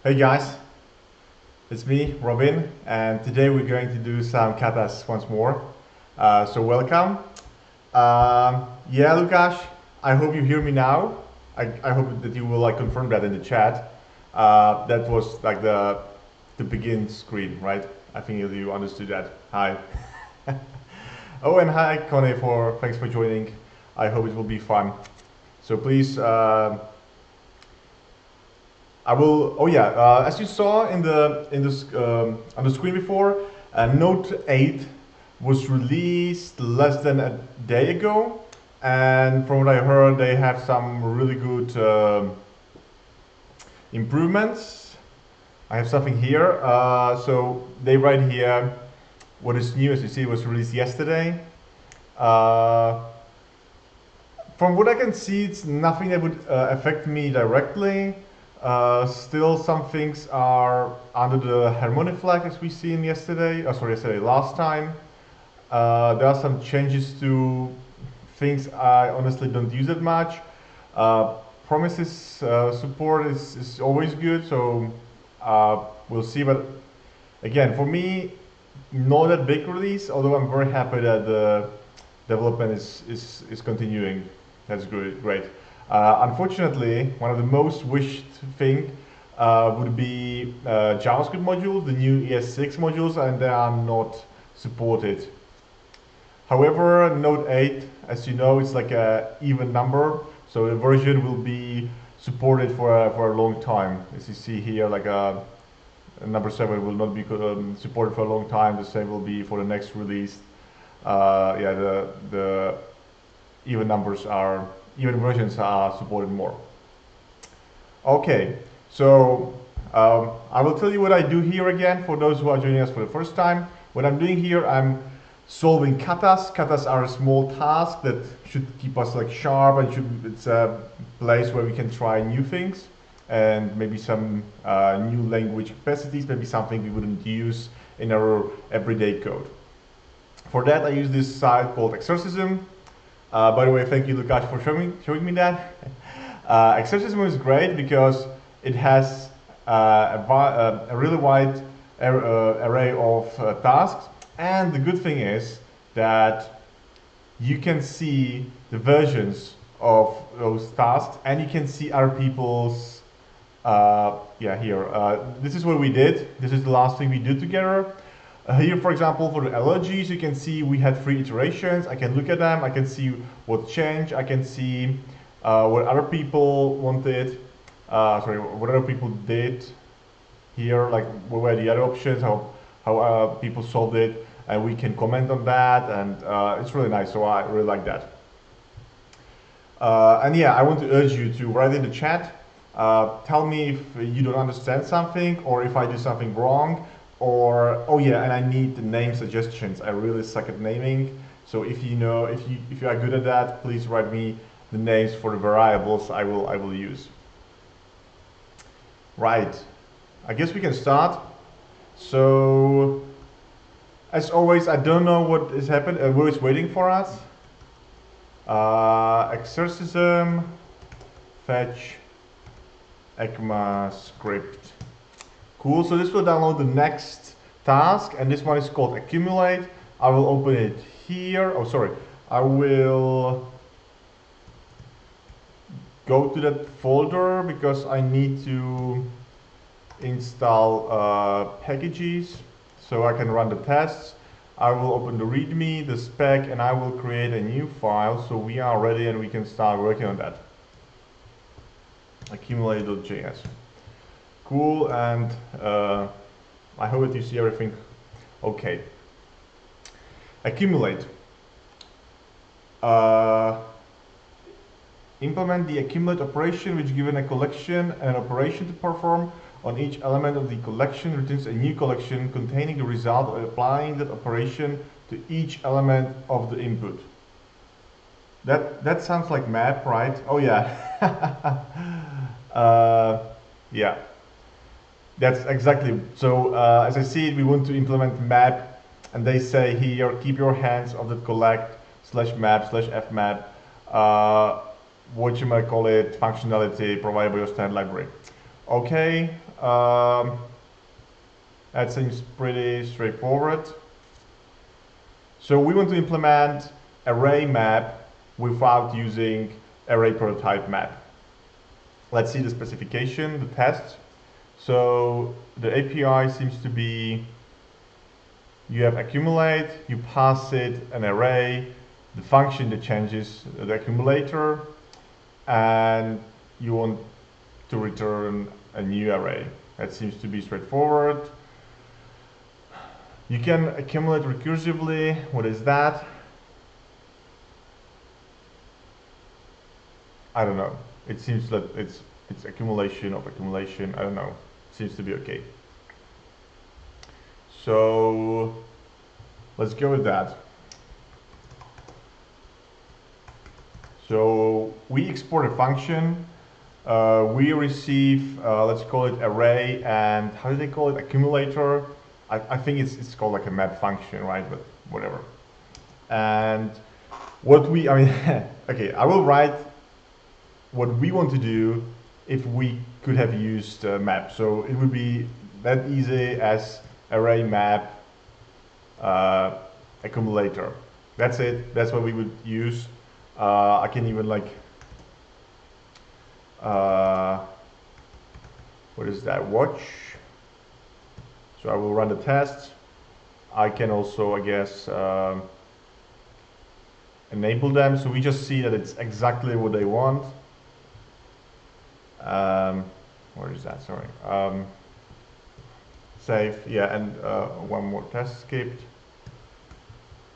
Hey guys, it's me, Robin, and today we're going to do some katas once more. So welcome. Yeah, Lukash, I hope you hear me now. I hope that you will confirm that in the chat. That was the begin screen, right? I think you understood that. Hi. Oh, and hi, Connie. Thanks for joining. I hope it will be fun. So please. I will. Oh yeah, as you saw in this on the screen before, Note 8 was released less than a day ago, and from what I heard, they have some really good improvements. I have something here. So they write here what is new. As you see, it was released yesterday. From what I can see, it's nothing that would affect me directly. Still, some things are under the harmonic flag as we seen yesterday. Yesterday, last time. There are some changes to things I honestly don't use that much. Promises support is always good, so we'll see. But again, for me, not that big release. Although I'm very happy that the development is continuing. That's great. Unfortunately, one of the most wished thing would be JavaScript modules, the new ES6 modules, and they are not supported. However, Node 8, as you know, it's like a even number, so the version will be supported for a long time. As you see here, number 7 will not be supported for a long time. The same will be for the next release. Yeah, the even versions are supported more. Okay, so I will tell you what I do here again for those who are joining us for the first time. What I'm doing here, I'm solving katas. Katas are a small task that should keep us sharp, and it's a place where we can try new things and maybe some new language capacities, maybe something we wouldn't use in our everyday code. For that, I use this site called Exorcism. By the way, thank you, Lukash, for showing me that. Exorcism is great because it has a really wide array of tasks, and the good thing is that you can see the versions of those tasks, and you can see other people's. Yeah, here. This is what we did. This is the last thing we did together. Here, for example, for the allergies, you can see we had 3 iterations. I can look at them. I can see what changed. I can see what other people wanted. What other people did here. What were the other options? How people solved it, and we can comment on that. And it's really nice. So I really like that. And yeah, I want to urge you to write in the chat. Tell me if you don't understand something, or if I do something wrong. Or, oh yeah, and I need the name suggestions. I really suck at naming. So if you are good at that, please write me the names for the variables I will use. Right. I guess we can start. So as always, I don't know what is happening, what is waiting for us. Exorcism, fetch, ECMAScript. Cool, so this will download the next task, and this one is called accumulate. I will open it here. Oh, sorry. I will go to that folder because I need to install packages so I can run the tests. I will open the README, the spec, and I will create a new file so we are ready and we can start working on that. Accumulate.js. Cool, and I hope that you see everything okay. Accumulate. Implement the accumulate operation, which given a collection and an operation to perform on each element of the collection returns a new collection containing the result of applying that operation to each element of the input. That sounds like map, right? Oh yeah. Yeah. That's exactly. So as I see it, we want to implement map, and they say here, keep your hands off the collect /map/fmap, what you might call it, functionality provided by your standard library. Okay, that seems pretty straightforward. So we want to implement array map without using array prototype map. Let's see the specification, the test. So the API seems to be, you have accumulate, you pass it an array, the function that changes the accumulator, and you want to return a new array. That seems to be straightforward. You can accumulate recursively. What is that? I don't know. It seems that it's accumulation of accumulation. I don't know. Seems to be okay. So let's go with that. So we export a function. We receive, let's call it array, and how do they call it? Accumulator. I think it's called like a map function, right? But whatever. And what we, I mean, okay, I will write what we want to do if we could have used map. So it would be that easy as array map accumulator. That's it. That's what we would use. I can even like, what is that? Watch. So I will run the test. I can also, I guess, enable them. So we just see that it's exactly what they want. Where is that? Sorry. Save. Yeah, and one more test skipped.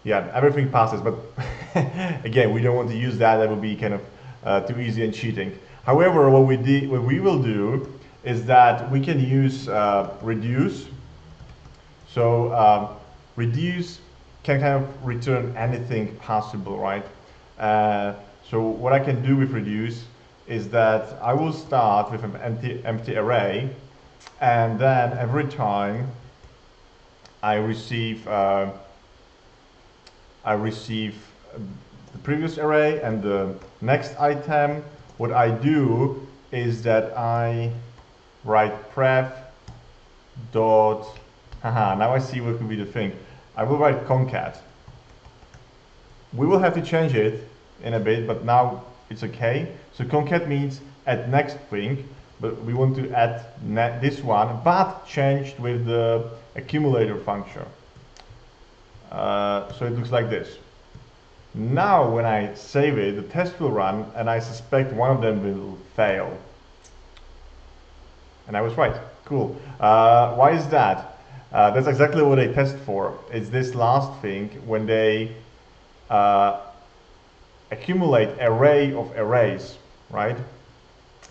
Yeah, everything passes, but again, we don't want to use that. That would be kind of too easy and cheating. However, what we will do is that we can use reduce. So reduce can kind of return anything possible, right? So what I can do with reduce is that I will start with an empty array, and then every time I receive the previous array and the next item, what I do is that I write pref dot, now I see what could be the thing. I will write concat. We will have to change it in a bit, but now it's okay. So concat means add next thing, but we want to add this one, but changed with the accumulator function. So it looks like this. Now when I save it, the test will run, and I suspect one of them will fail. And I was right. Cool. Why is that? That's exactly what they test for. It's this last thing when they accumulate array of arrays, right?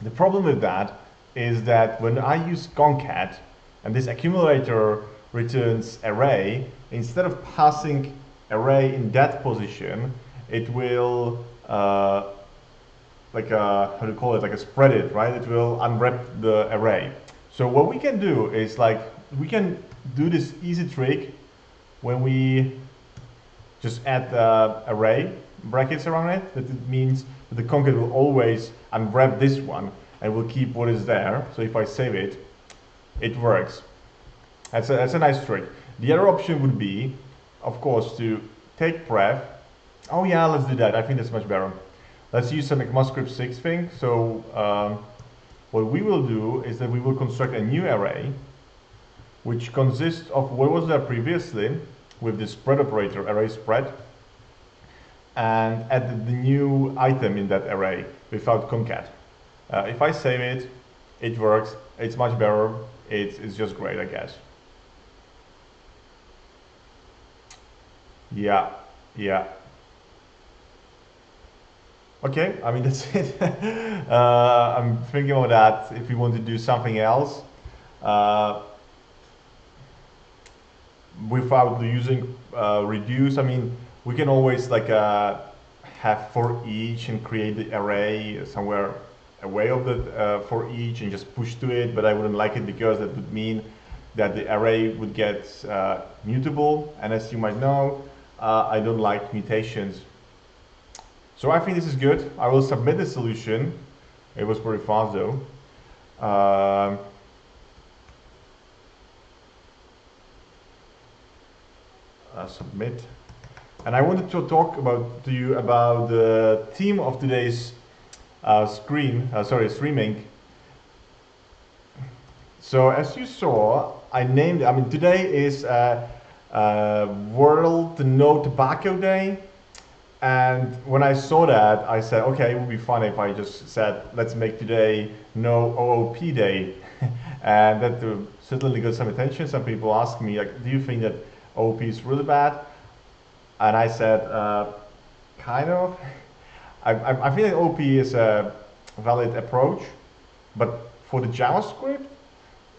The problem with that is that when I use concat and this accumulator returns array, instead of passing array in that position, it will like a, how do you call it, like a spread it, right? It will unwrap the array. So what we can do is like, we can do this easy trick when we just add the array brackets around it. That it means that the concat will always unwrap this one and will keep what is there. So if I save it, it works. That's a nice trick. The other option would be, of course, to take pref. Oh yeah, let's do that. I think that's much better. Let's use some ECMAScript 6 thing. So what we will do is that we will construct a new array which consists of what was there previously with the spread operator, array spread, and add the new item in that array without concat. If I save it, it works. It's much better. It's just great, I guess. Yeah. Okay, I mean, that's it. I'm thinking about that if we want to do something else without using reduce. I mean, we can always like have for each and create the array somewhere away of the for each and just push to it, but I wouldn't like it because that would mean that the array would get mutable, and as you might know, I don't like mutations. So I think this is good. I will submit the solution. It was pretty fast though. Um, submit. And I wanted to talk to you about the theme of today's streaming. So as you saw, I mean, today is World No Tobacco Day. And when I saw that, I said, okay, it would be fun if I just said, let's make today No OOP Day. And that certainly got some attention. Some people asked me, like, do you think that OOP is really bad? And I said, kind of. I think that OOP is a valid approach, but for the JavaScript,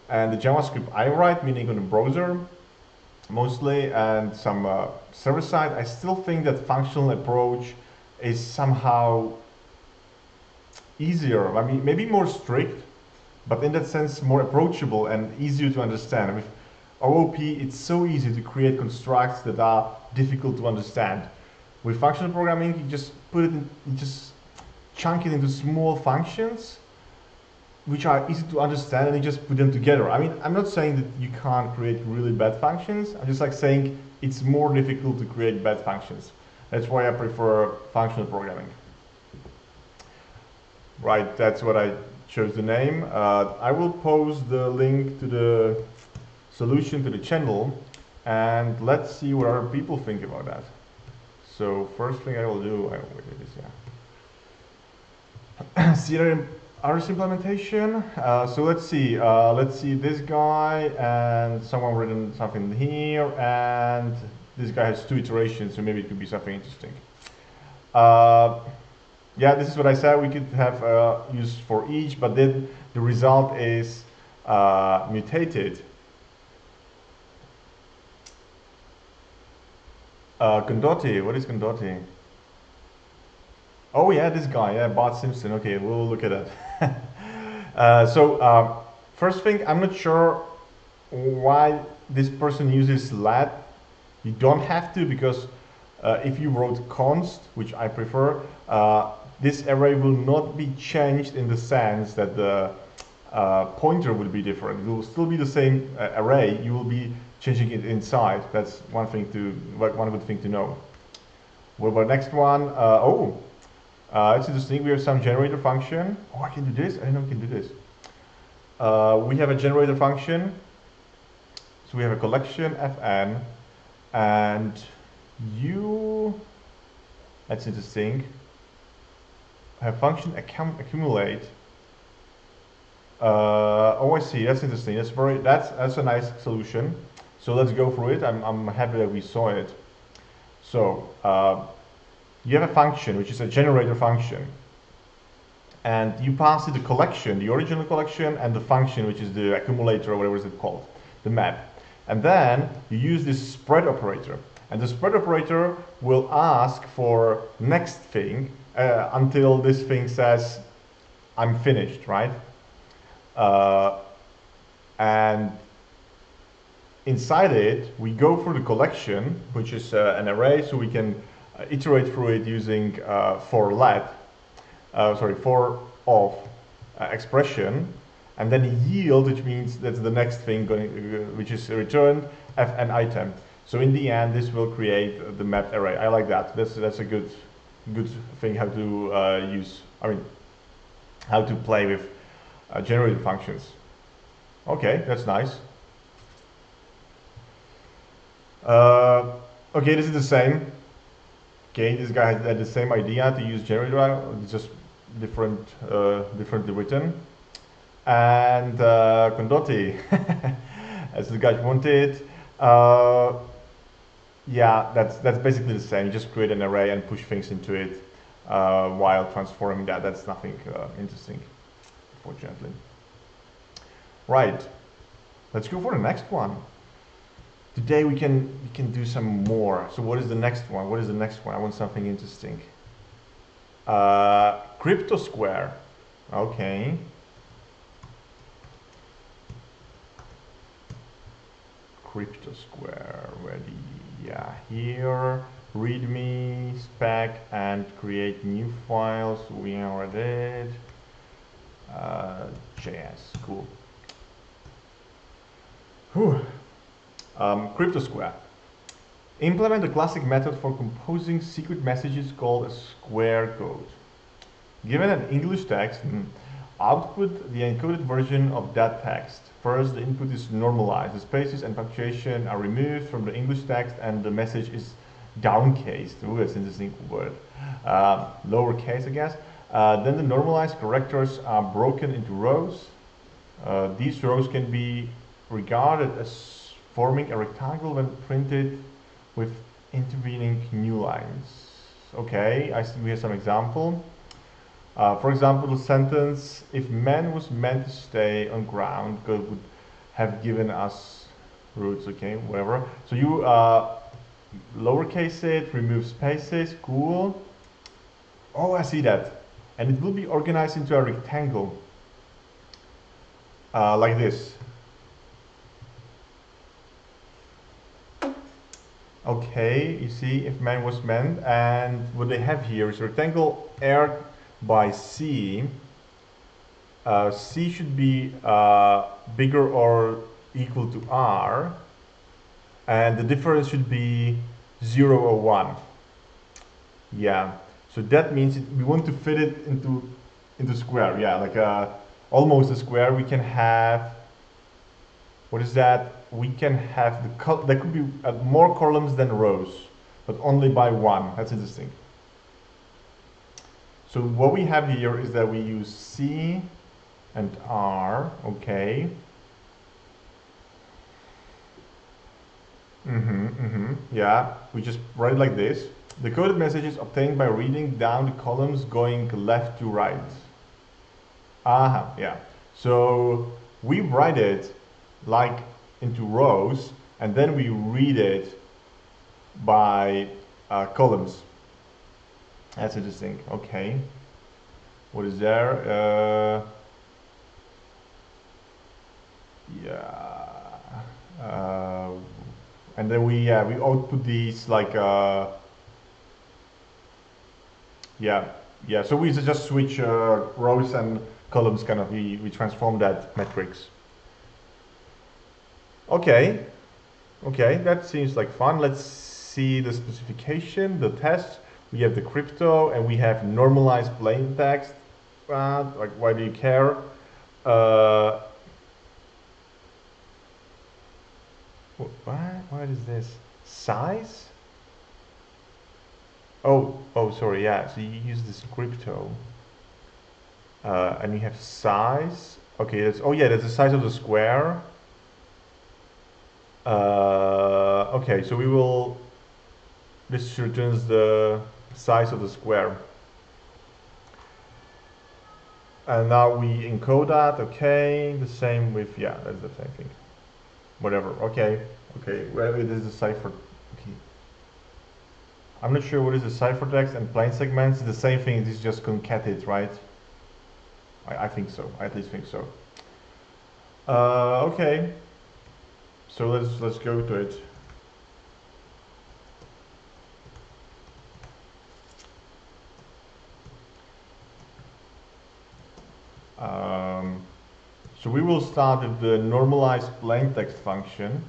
and the JavaScript I write, meaning on the browser mostly, and some server side, I still think that functional approach is somehow easier. I mean, maybe more strict, but in that sense more approachable and easier to understand. With OOP, it's so easy to create constructs that are difficult to understand. With functional programming, you just just chunk it into small functions, which are easy to understand, and you just put them together. I mean, I'm not saying that you can't create really bad functions. I'm just like saying it's more difficult to create bad functions. That's why I prefer functional programming. Right, that's what I chose the name. I will post the link to the solution to the channel, and let's see what other people think about that. So first thing I will do, CRM Rs implementation. So let's see this guy, and someone written something here, and this guy has 2 iterations, so maybe it could be something interesting. Yeah, this is what I said. We could have use for each, but then the result is mutated. Condotti, what is Condotti? Oh yeah, this guy, yeah, Bart Simpson. Okay, we'll look at that. First thing, I'm not sure why this person uses lat. You don't have to, because if you wrote const, which I prefer, this array will not be changed in the sense that the pointer will be different. It will still be the same array. You will be changing it inside. That's one good thing to know. What about next one? It's interesting. We have some generator function. Oh, I can do this. I didn't know we can do this. We have a generator function. So we have a collection fn, and that's interesting. Have function accumulate. I see. That's interesting. That's a nice solution. So let's go through it. I'm happy that we saw it. So you have a function which is a generator function, and you pass it the collection, the original collection, and the function which is the accumulator, or whatever is it called, the map. And then you use this spread operator, and the spread operator will ask for next thing until this thing says I'm finished, right? And inside it, we go through the collection, which is an array, so we can iterate through it using for of expression, and then yield, which means that's the next thing which is returned fn item. So in the end, this will create the mapped array. I like that. That's a good thing how to use. I mean, how to play with generated functions. Okay, that's nice. Okay, this is the same. Okay, this guy had the same idea to use generator, just differently written. And Condotti, as the guy wanted. Yeah, that's basically the same. You just create an array and push things into it while transforming that. That's nothing interesting, unfortunately. Right, let's go for the next one. Today we can do some more. So what is the next one? What is the next one? I want something interesting. Crypto Square. Okay. Crypto Square. Ready? Yeah. Here. README, spec, and create new files. We already did. JS, cool. Whew. Crypto square. Implement a classic method for composing secret messages called a square code. Given an English text, output the encoded version of that text. First, the input is normalized. The spaces and punctuation are removed from the English text and the message is downcased. Ooh, that's an interesting word. Lowercase, I guess. Then the normalized characters are broken into rows. These rows can be regarded as forming a rectangle when printed with intervening new lines. Okay, I see we have some example. For example, the sentence, if man was meant to stay on ground, God would have given us roots, okay, whatever. So you lowercase it, remove spaces, cool. Oh, I see that. And it will be organized into a rectangle, like this. Okay, you see, if man was meant, and what they have here is a rectangle aired by C. C should be bigger or equal to R, and the difference should be 0 or 1. Yeah, so that means we want to fit it into square. Yeah, like almost a square. We can have, what is that? We can have there could be more columns than rows, but only by one. That's interesting. So what we have here is that we use C and R, okay. Yeah, we just write it like this. The coded message is obtained by reading down the columns going left to right. Aha, yeah. So we write it like into rows, and then we read it by columns. That's interesting. Okay. What is there? Yeah. And then we output these like yeah. So we just switch rows and columns, kind of. We transform that matrix. Okay. Okay, that seems like fun. Let's see the specification, the test. We have the crypto, and we have normalized plain text. Like, why do you care? What is this? Size? Oh, sorry, yeah. So you use this crypto, and you have size. Okay, that's that's the size of the square. Okay, so we will. This returns the size of the square. And now we encode that, okay, the same with, yeah, that's the same thing. Whatever, okay, well, it is a cipher, okay. I'm not sure what is the ciphertext and plain segments, it's the same thing, it is just concatenated, right? I think so, I at least think so. Okay, so let's go to it. So we will start with the normalized plain text function.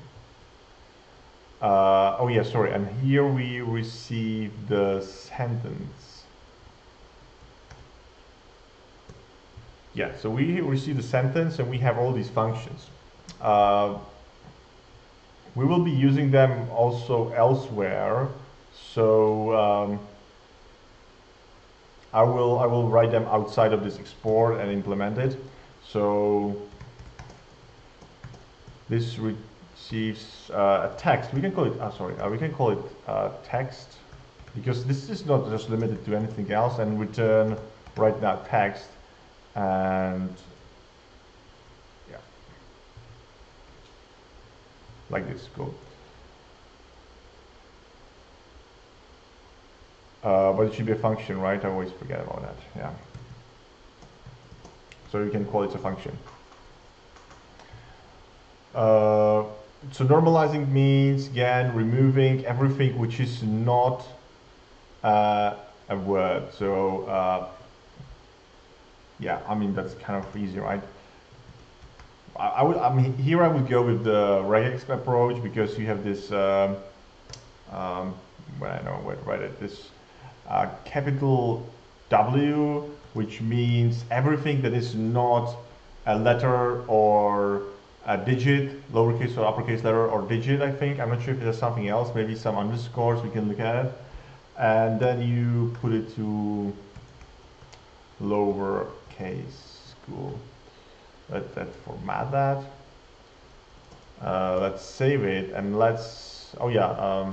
Oh yeah, sorry, and here we receive the sentence. Yeah, so we receive the sentence and we have all these functions. We will be using them also elsewhere, so I will write them outside of this export and implement it. So this receives a text. We can call it. We can call it text, because this is not just limited to anything else. And return right now text, and yeah, like this. Cool. But it should be a function, right? I always forget about that. Yeah. So you can call it a function. So normalizing means, again, removing everything which is not a word. So yeah, I mean, that's kind of easy, right? I mean, here I would go with the regex approach because you have this, well, I know where to write it, this capital W, which means everything that is not a letter or a digit, lowercase or uppercase letter or digit, I think. I'm not sure if there's something else, maybe some underscores, we can look at it. And then you put it to lowercase, cool. Let's format that. Let's save it and let's, oh yeah,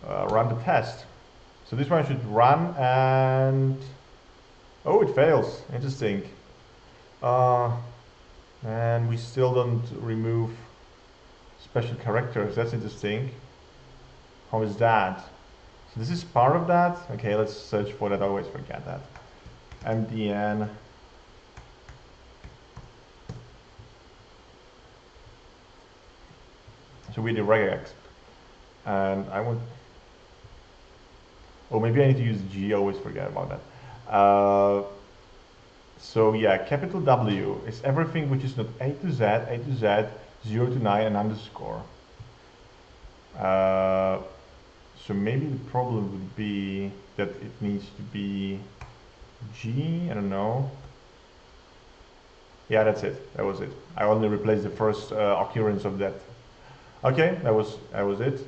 run the test. So this one should run and, oh, it fails, interesting. And we still don't remove special characters, that's interesting. How is that? So this is part of that? Okay, let's search for that, I always forget that. MDN. So we did regex. And I want, oh, maybe I need to use G, I always forget about that. So yeah, capital W is everything which is not A to Z, 0 to 9, and underscore. So maybe the problem would be that it needs to be G, I don't know. Yeah, that's it, that was it. I only replaced the first occurrence of that. Okay, that was it.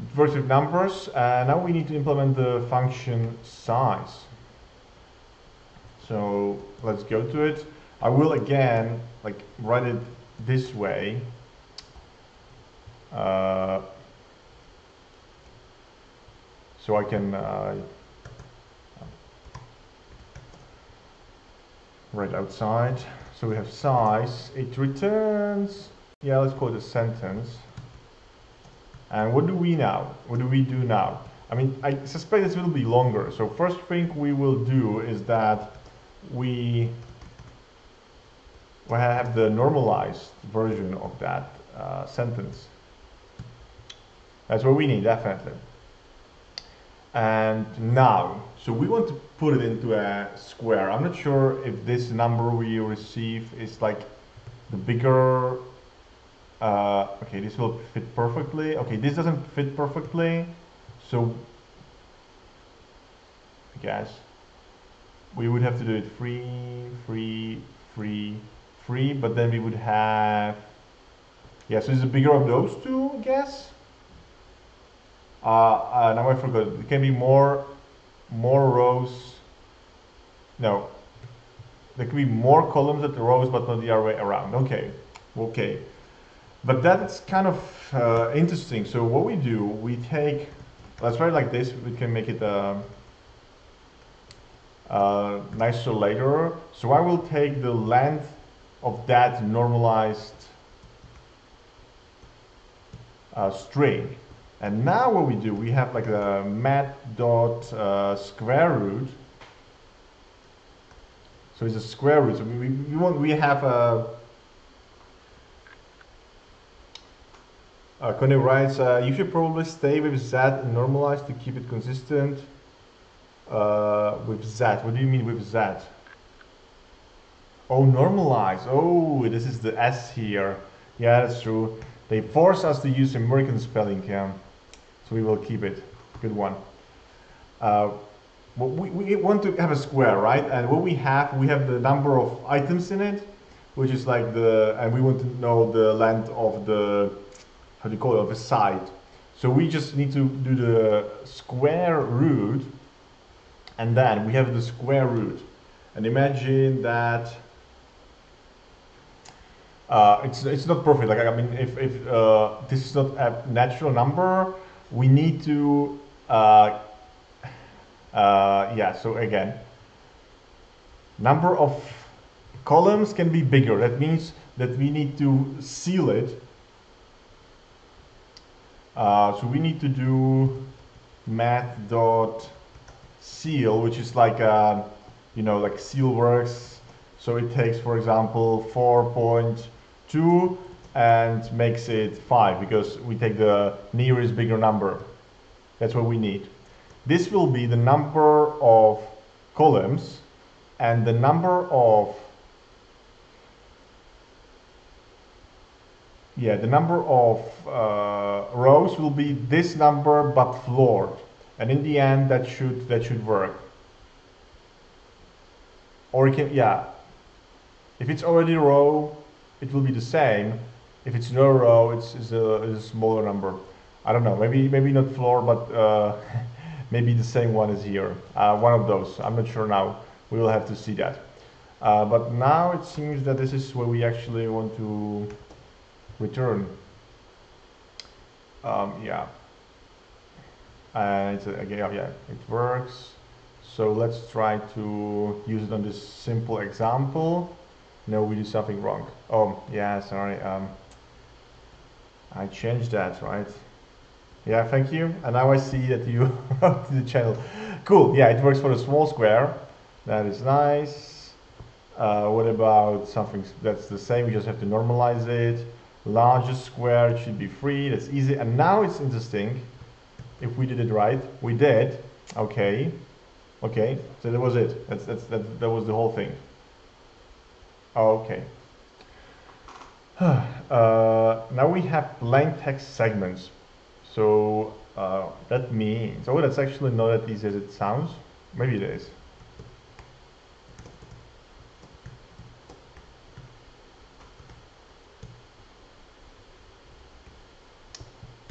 It works with numbers, and now we need to implement the function size. So let's go to it. I will again like write it this way. So I can write outside. So we have size. It returns. Yeah, let's call it a sentence. And what do we now? What do we do now? I mean, I suspect this will be longer. So first thing we will do is that we will have the normalized version of that sentence. That's what we need, definitely. And now, so we want to put it into a square. I'm not sure if this number we receive is like the bigger. Okay, this will fit perfectly. Okay, this doesn't fit perfectly. So, I guess we would have to do it free, but then we would have, yeah, so it's the bigger of those two, I guess. Now I forgot, it can be more rows, no, there can be more columns at the rows, but not the other way around. Okay. But that's kind of interesting. So what we do, we take, let's write it like this, we can make it nicer later. So I will take the length of that normalized string. And now what we do, we have like a math.square root. So it's a square root. So we have a Connie writes, you should probably stay with Z and normalize to keep it consistent with Z. What do you mean with Z? Oh, normalize. Oh, this is the S here. Yeah, that's true. They force us to use American spelling, yeah. So we will keep it. Good one. We want to have a square, right? And what we have the number of items in it, which is like and we want to know the length of the, how do you call it, of a side. So we just need to do the square root, and then we have the square root. And imagine that it's not perfect. Like, I mean, if this is not a natural number, we need to yeah. So again, number of columns can be bigger. That means that we need to seal it. So we need to do math.seal, which is like you know, like seal works. So it takes, for example, 4.2 and makes it 5 because we take the nearest bigger number. That's what we need. this will be the number of columns, and the number of rows will be this number but floored, and in the end that should work. Or it can, yeah, if it's already a row, it will be the same. If it's no row, it's a smaller number. I don't know, maybe not floor, but maybe the same one is here. One of those, I'm not sure now. We will have to see that. But now it seems that this is where we actually want to return. Yeah. And again, yeah, it works. So let's try to use it on this simple example. No, we do something wrong. Oh, yeah, sorry. I changed that, right? Yeah, thank you. And now I see that you wrote to the channel. Cool. Yeah, it works for a small square. That is nice. What about something that's the same? We just have to normalize it. Largest square, it should be free. That's easy. And now it's interesting. If we did it right, we did. Okay. Okay. So that was it. That was the whole thing. Okay. Now we have plain text segments. So that means, oh, that's actually not as easy as it sounds. Maybe it is.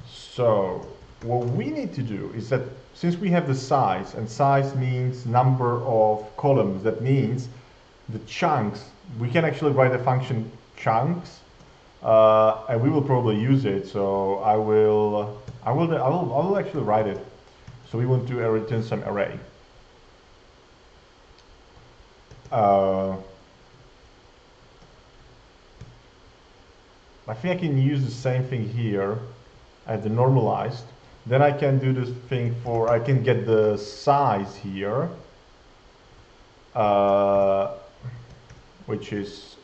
So what we need to do is that since we have the size, and size means number of columns, that means the chunks, we can actually write a function chunks, and we will probably use it. So I will actually write it. So we want to return some array. I think I can use the same thing here as the normalized. Then I can do this thing for, I can get the size here, which is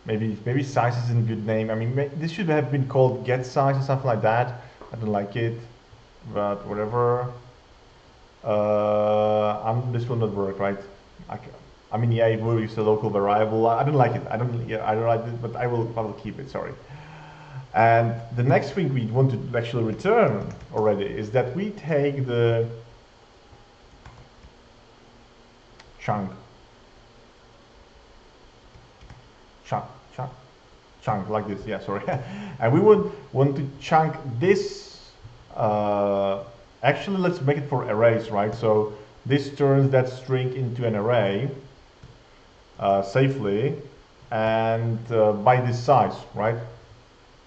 maybe size isn't a good name. I mean, this should have been called get size or something like that. I don't like it, but whatever. This will not work, right? I mean, yeah, it will use a local variable. I don't like it. I don't like it, but I will keep it. Sorry. And the next thing we want to actually return already is that we take the chunk like this. Yeah, sorry. And we would want to chunk this. Actually, let's make it for arrays, right? So this turns that string into an array safely, and by this size, right?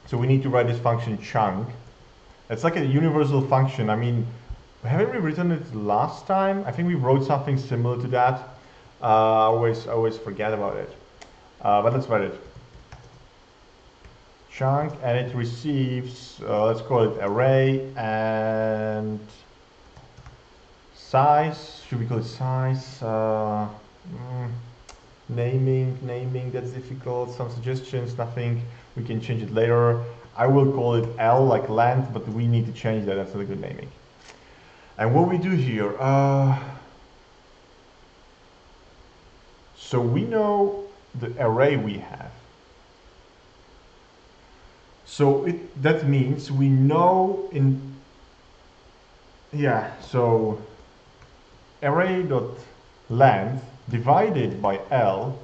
So we need to write this function chunk. It's like a universal function. I mean, haven't we written it last time? I think we wrote something similar to that. I always forget about it. But let's write it. Chunk, and it receives, let's call it array and size. Should we call it size? Naming, that's difficult. Some suggestions, nothing. We can change it later. I will call it L, like length, but we need to change that. That's not a good naming. And what we do here, so we know the array we have. So that means we know so array.length divided by L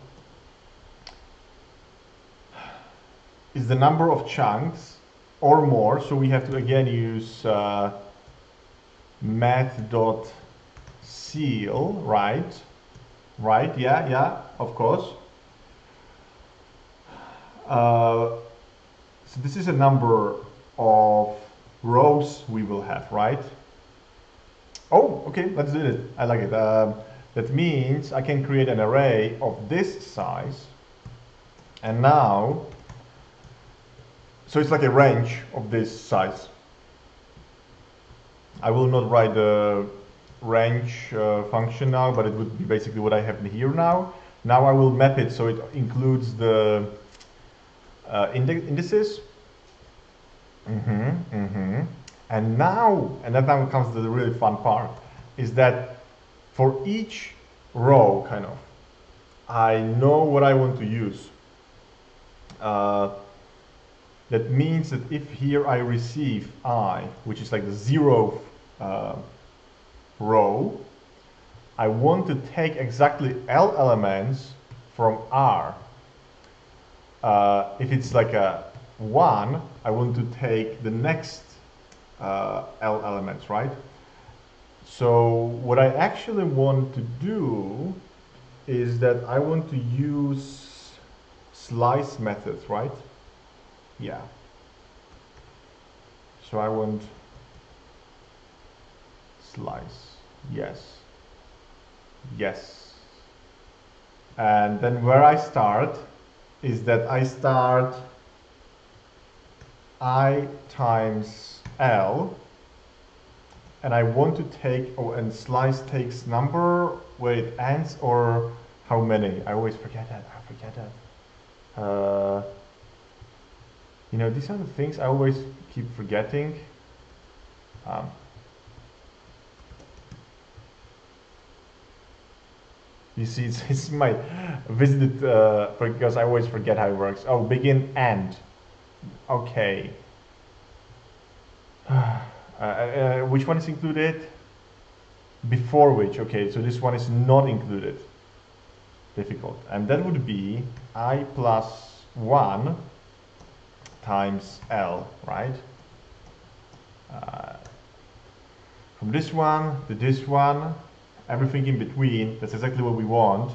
is the number of chunks or more. So we have to again use math.ceil, right? Right, yeah, of course. So this is a number of rows we will have, right? Oh, okay, let's do it. I like it. That means I can create an array of this size. And now, so it's like a range of this size. I will not write the range function now, but it would be basically what I have here now. Now I will map it so it includes the indices. And that now comes to the really fun part, is that for each row, kind of, I know what I want to use. That means that if here I receive I, which is like the 0th row, I want to take exactly L elements from R. If it's like a 1, I want to take the next L elements, right? So what I actually want to do is that I want to use slice methods, right? Yeah. So I want slice. Yes. Yes. And then where I start is that I start I times L, and I want to take, oh, and slice takes number where it ends, or how many? I always forget that. I forget that. You know, these are the things I always keep forgetting. You see, it's my visited because I always forget how it works. Oh, begin end. Okay. Which one is included? Before which? Okay, so this one is not included. Difficult. And that would be I plus 1 times L, right? From this one to this one, everything in between, that's exactly what we want.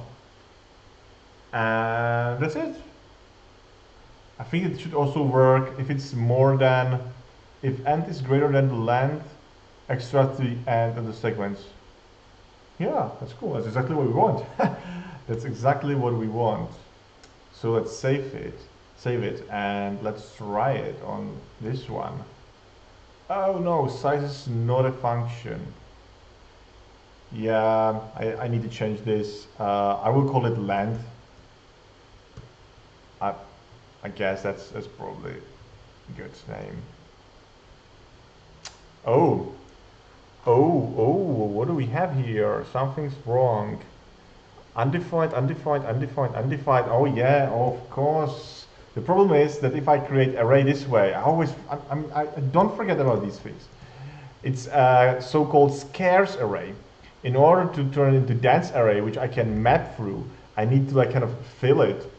And that's it. I think it should also work if it's more than, if end is greater than the length, extract the end of the segments. Yeah, that's cool. That's exactly what we want. That's exactly what we want. So let's save it, and let's try it on this one. Oh no, size is not a function. Yeah, I need to change this. I will call it length. I guess that's probably a good name. Oh, what do we have here? Something's wrong. Undefined. Oh yeah, of course. The problem is that if I create array this way, I don't forget about these things. It's a so-called scarce array. In order to turn it into dense array, which I can map through, I need to like kind of fill it.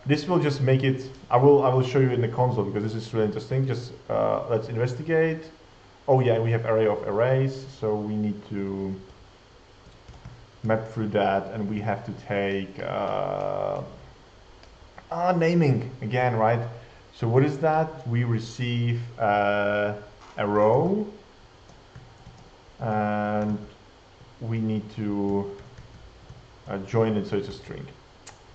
This will just make it. I will show you in the console because this is really interesting. Just let's investigate. Oh yeah, we have array of arrays, so we need to map through that, and we have to take naming again, right? So what is that? We receive a row, and we need to join it so it's a string.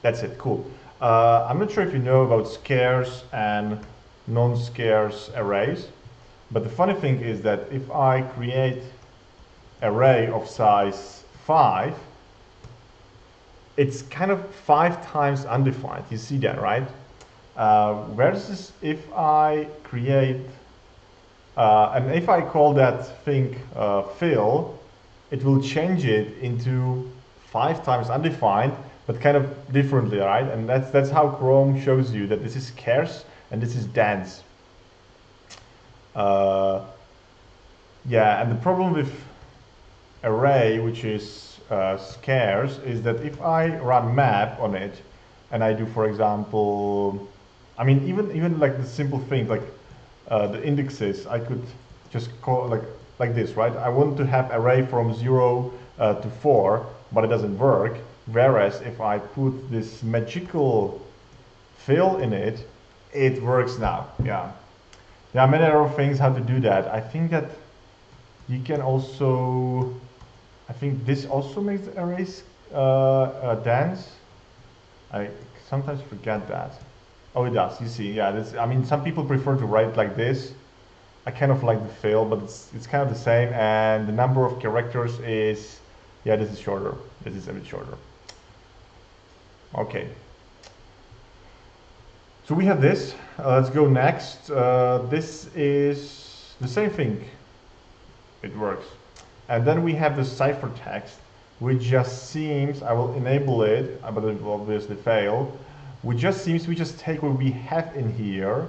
That's it, cool. I'm not sure if you know about scarce and non-scarce arrays, but the funny thing is that if I create array of size 5, it's kind of 5 times undefined. You see that, right? Versus if I create, and if I call that thing fill, it will change it into 5 times undefined, but kind of differently, right? And that's how Chrome shows you that this is scarce and this is dense. Yeah, and the problem with array, which is scarce, is that if I run map on it, and I do, for example, I mean, even like the simple thing, like the indexes, I could just call like this, right? I want to have array from 0 to 4, but it doesn't work. Whereas if I put this magical fill in it, it works now. Yeah. There are many other things how to do that. I think that you can also, I think this also makes the arrays dense. I sometimes forget that. Oh, it does. You see, yeah. This, I mean, some people prefer to write like this. I kind of like the fill, but it's kind of the same. And the number of characters is, yeah, this is shorter. This is a bit shorter. Okay. So we have this. Let's go next. This is the same thing. It works. And then we have the Cipher text, which just seems, I will enable it, but it will obviously fail, which just seems we just take what we have in here.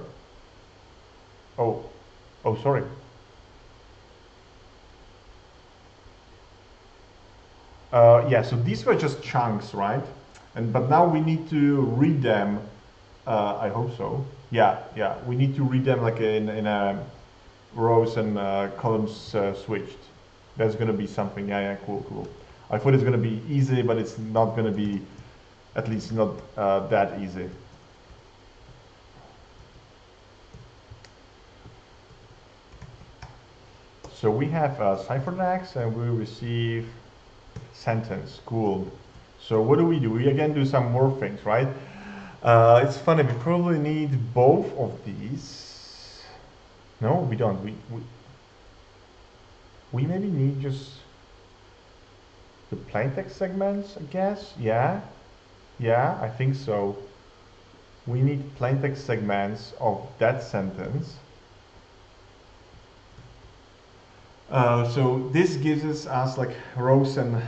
Oh, sorry. Yeah, so these were just chunks, right? But now we need to read them. I hope so. Yeah, we need to read them like in a rows and columns switched. That's gonna be something. Yeah, cool. I thought it's gonna be easy, but it's not gonna be, at least not that easy. So we have Cipher next, and we receive sentence. Cool. So what do? We again do some more things, right? It's funny, we probably need both of these. No, we don't. We maybe need just the plaintext segments, I guess. Yeah, I think so. We need plaintext segments of that sentence. So this gives us like rows and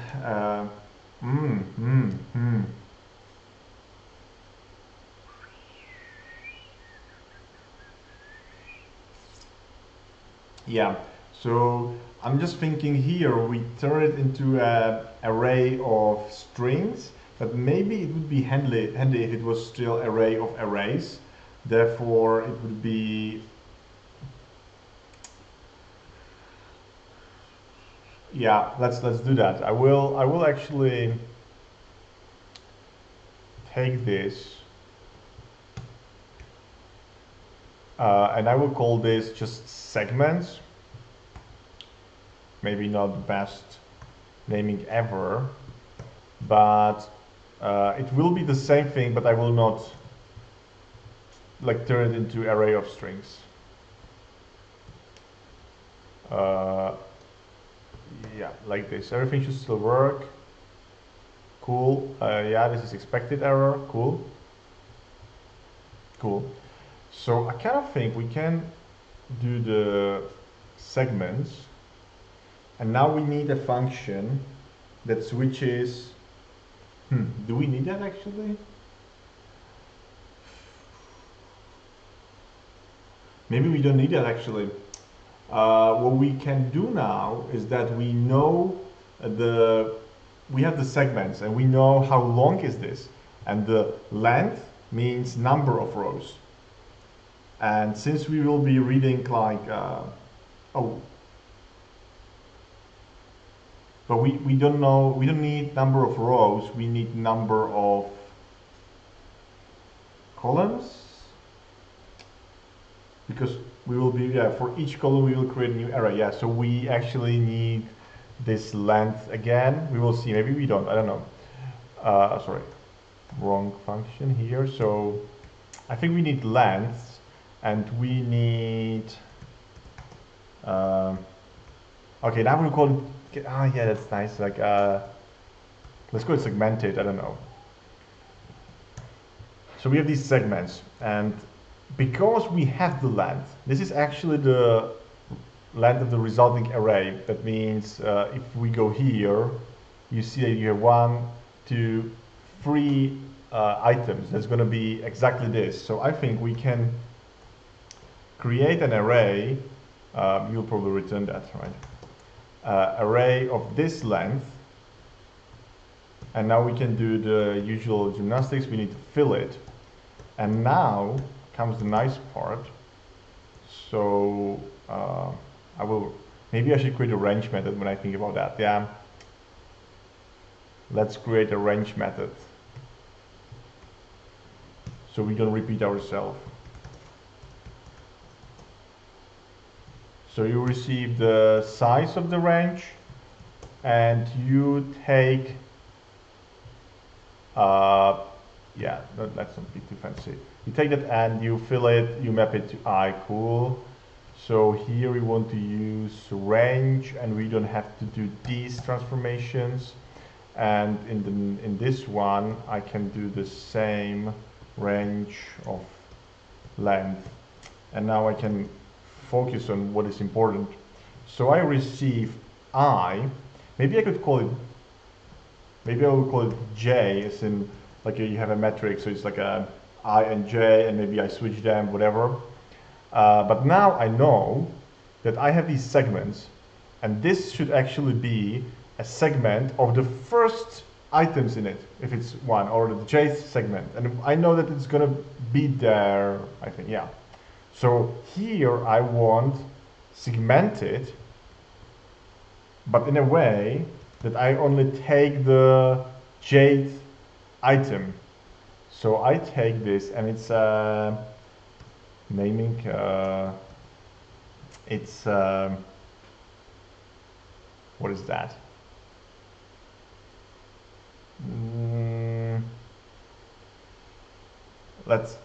Yeah, so I'm just thinking here we turn it into an array of strings, but maybe it would be handy if it was still array of arrays. Therefore, it would be, yeah, let's do that. I will actually take this and I will call this just segments. Maybe not the best naming ever, but it will be the same thing, but I will not like turn it into array of strings. Yeah, like this. Everything should still work. Cool. Yeah, this is expected error. Cool. So I kind of think we can do the segments, and now we need a function that switches. Do we need that actually? Maybe we don't need that actually. What we can do now is that we know we have the segments and we know how long is this, and the length means number of rows. And since we will be reading like but we don't know, we don't need number of rows, we need number of columns, because we will be, for each column we will create a new array. Yeah, so we actually need this length again. We will see, maybe we don't, I don't know. Sorry, wrong function here. So I think we need length, and we need okay, now we'll call it, yeah, that's nice, like let's go segmented, I don't know. So we have these segments, and because we have the length, this is actually the length of the resulting array. That means if we go here, you see that you have 1, 2, 3 items. That's going to be exactly this. So I think we can create an array. You'll probably return that, right? Array of this length. And now we can do the usual gymnastics. We need to fill it. And now comes the nice part. So maybe I should create a range method when I think about that. Yeah, let's create a range method so we don't repeat ourselves. So you receive the size of the range, and you take yeah, let's not be too fancy. You take that and you fill it, you map it to I. Cool. So here we want to use range, and we don't have to do these transformations. And in this one, I can do the same range of length. And now I can focus on what is important. So I receive I. Maybe I could call it. Maybe I would call it J, as in like you have a metric, so it's like a I and J, and maybe I switch them, whatever. But now I know that I have these segments, and this should actually be a segment of the first items in it, if it's one, or the J segment. And I know that it's gonna be there, I think, yeah. So here I want segmented, but in a way that I only take the J item. So I take this, and it's naming, it's, what is that? Let's,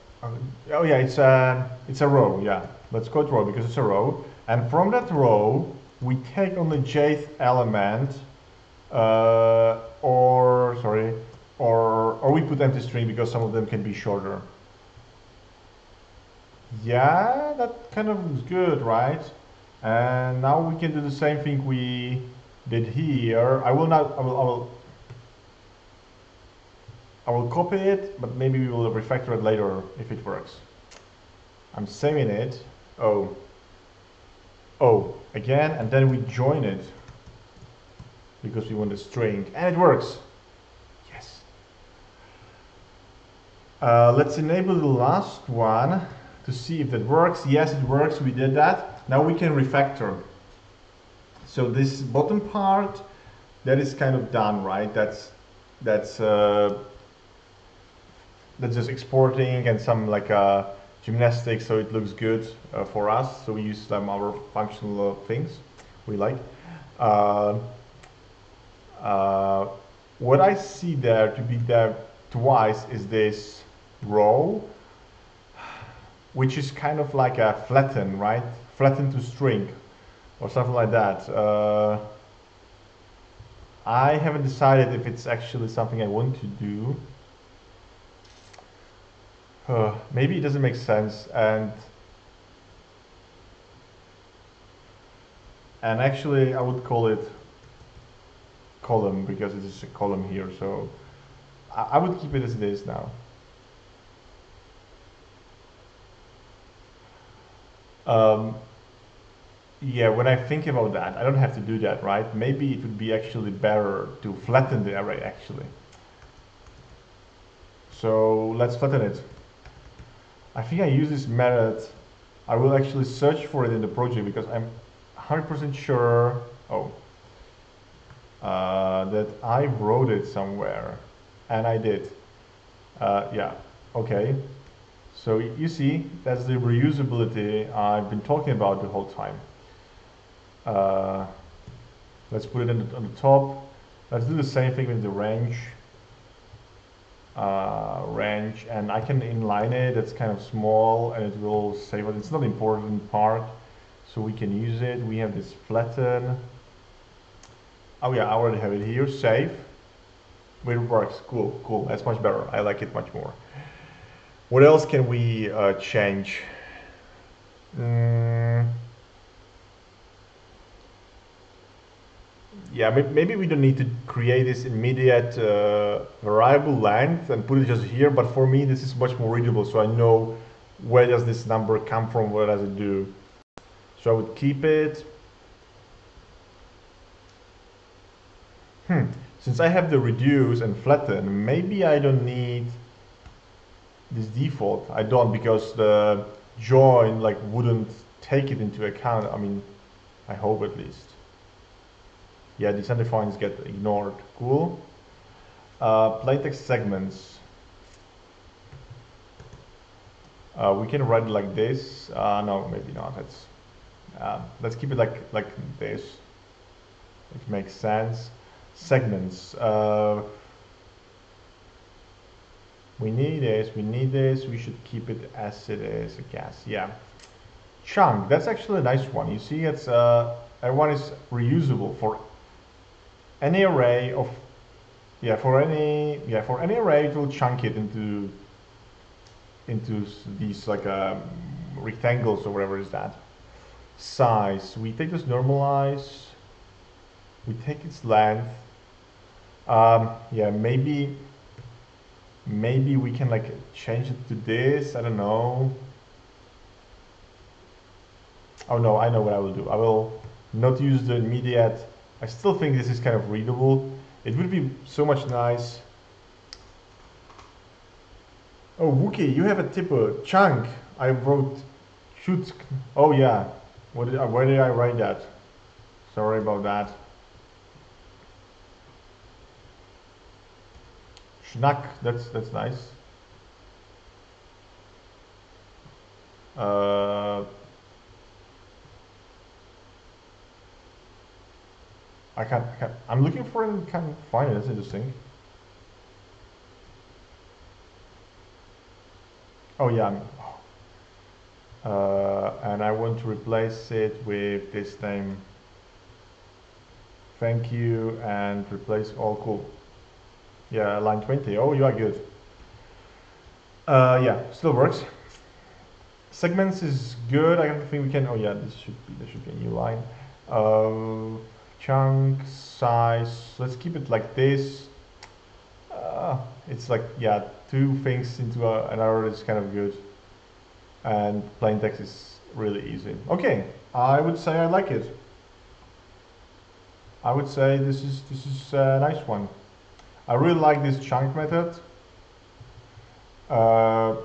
oh yeah, it's a row, yeah. Let's call it row because it's a row. And from that row, we take on the jth element, or we put empty string because some of them can be shorter. Yeah, that kind of looks good, right? And now we can do the same thing we did here. I will copy it, but maybe we will refactor it later if it works. I'm saving it. Oh, again, and then we join it because we want a string, and it works. Yes. Let's enable the last one to see if that works. Yes, it works. We did that. Now we can refactor. So this bottom part, that is kind of done, right? That's just exporting and some like gymnastics, so it looks good for us. So we use some our functional things we like. What I see there to be there twice is this row, which is kind of like a flatten, right? Flatten to string or something like that. I haven't decided if it's actually something I want to do. Maybe it doesn't make sense, and actually I would call it column because it is a column here, so I would keep it as it is now. Yeah, when I think about that, I don't have to do that, right? Maybe it would be actually better to flatten the array actually. So let's flatten it. I think I use this method. I will actually search for it in the project because I'm 100% sure that I wrote it somewhere, and I did. Yeah, okay. So you see, that's the reusability I've been talking about the whole time. Let's put it on the top. Let's do the same thing with the range. And I can inline it. It's kind of small, and it will save it. It's not important part, so we can use it. We have this flatten. Oh yeah, I already have it here. Save. It works. Cool. That's much better. I like it much more. What else can we change? Yeah, maybe we don't need to create this immediate variable length and put it just here, but for me this is much more readable, so I know where does this number come from, what does it do. So I would keep it. Since I have the reduce and flatten, maybe I don't need this default. I don't, because the join like wouldn't take it into account. I mean, I hope at least. Yeah, these undefineds get ignored. Cool. Plaintext segments. We can write it like this. No, maybe not. Let's keep it like this. It makes sense. Segments. We need this. We should keep it as it is, I guess. Yeah. Chunk. That's actually a nice one. You see, it's everyone is reusable for any array of, for any array it will chunk it into these like rectangles or whatever is that. Size, we take this normalize, we take its length. Yeah, maybe we can like change it to this, I don't know. Oh no, I know what I will do. I will not use the immediate. I still think this is kind of readable. It would be so much nice. Oh, Wookie, you have a typo. Chunk. I wrote shoot. Oh yeah. Where did I write that? Sorry about that. Schnack. That's nice. I can't. I'm looking for it and can't find it. That's interesting. Oh yeah. And I want to replace it with this name. Thank you, and replace all cool. Yeah, line 20. Oh, you are good. Yeah, still works. Segments is good. I don't think we can. Oh yeah, there should be a new line. Chunk size. Let's keep it like this. It's like, yeah, two things into an arrow is kind of good, and plain text is really easy. Okay, I would say I like it. I would say this is a nice one. I really like this chunk method. I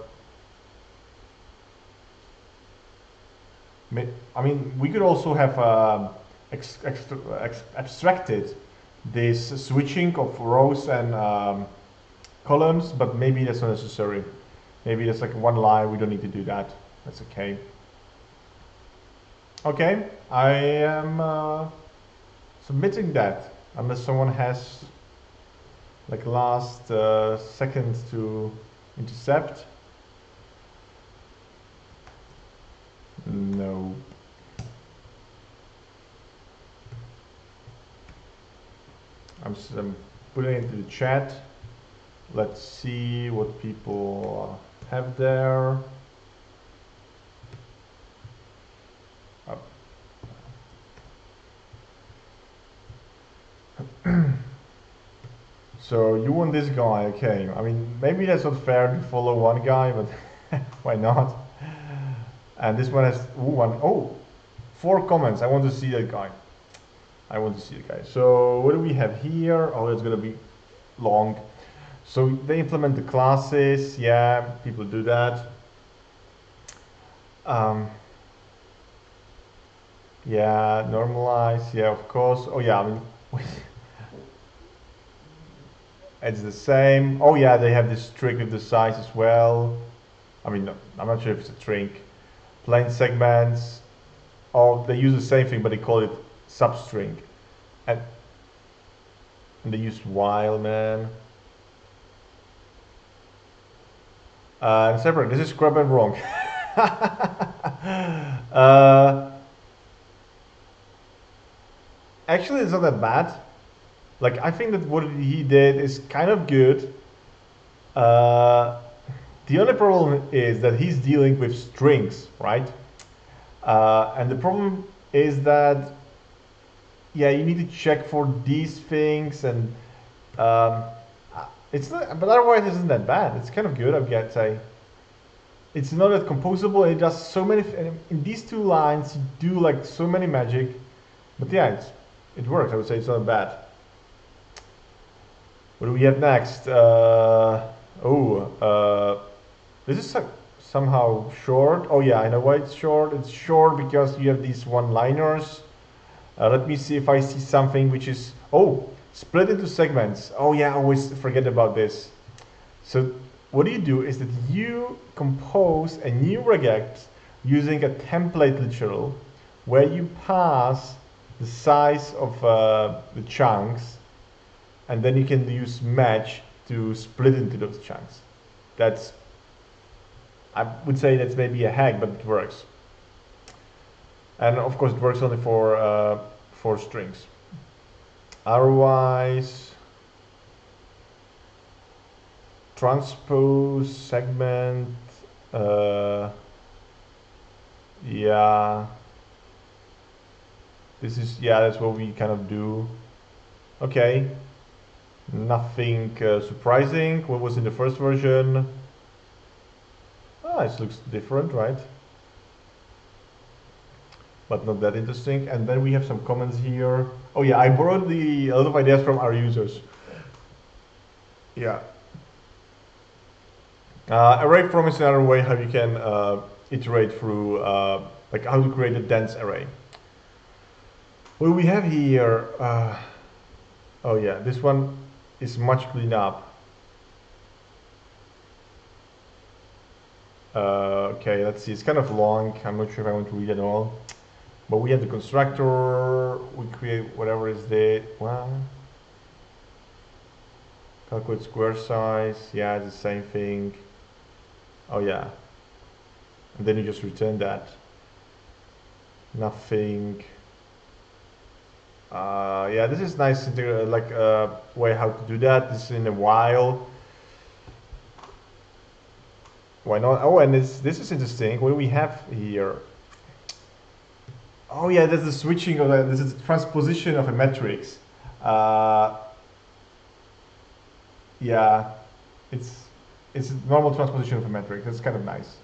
mean, we could also have abstracted this switching of rows and columns, but maybe that's not necessary. Maybe there's like one line, we don't need to do that. That's okay. Okay, I am submitting that, unless someone has like last second to intercept. No. I'm putting it into the chat. Let's see what people have there. So you want this guy, okay. I mean, maybe that's not fair to follow one guy, but why not? And this one has four comments. I want to see that guy. I want to see the guy. So what do we have here? Oh, it's gonna be long. So they implement the classes. Yeah, people do that. Yeah, normalize. Yeah, of course. Oh yeah, I mean, it's the same. Oh yeah, they have this trick with the size as well. I mean, I'm not sure if it's a trick. Plain segments. Oh, they use the same thing, but they call it substring. And they use while, man. Separate. This is crap and wrong. Actually, it's not that bad. Like, I think that what he did is kind of good. The only problem is that he's dealing with strings, right? And the problem is that, yeah, you need to check for these things, and it's not, but otherwise it isn't that bad. It's kind of good, I would say. It's not that composable. It does so many. In these two lines, you do like so many magic. But yeah, it works. I would say it's not bad. What do we have next? This is somehow short. Oh yeah, I know why it's short. It's short because you have these one-liners. Let me see if I see something which is... Oh, split into segments. Oh yeah, I always forget about this. So what you do is that you compose a new regex using a template literal where you pass the size of the chunks, and then you can use match to split into those chunks. That's, I would say that's maybe a hack, but it works. And of course it works only for strings. Otherwise, transpose, segment, yeah. This is, yeah, that's what we kind of do. Okay, nothing surprising. What was in the first version? Ah, it looks different, right? But not that interesting. And then we have some comments here. Oh yeah, I borrowed a lot of ideas from our users. Yeah. Array from is another way how you can iterate through, like how to create a dense array. What do we have here? Oh yeah, this one is much cleaned up. Okay, let's see. It's kind of long. I'm not sure if I want to read it all. But we have the constructor. We create whatever is there. Well, calculate square size. Yeah, it's the same thing. Oh yeah. And then you just return that. Nothing. Yeah, this is nice. Like way how to do that. This is in a while. Why not? Oh, and this is interesting. What do we have here? Oh yeah, there's the switching of this is transposition of a matrix. Yeah, it's a normal transposition of a matrix. That's kind of nice.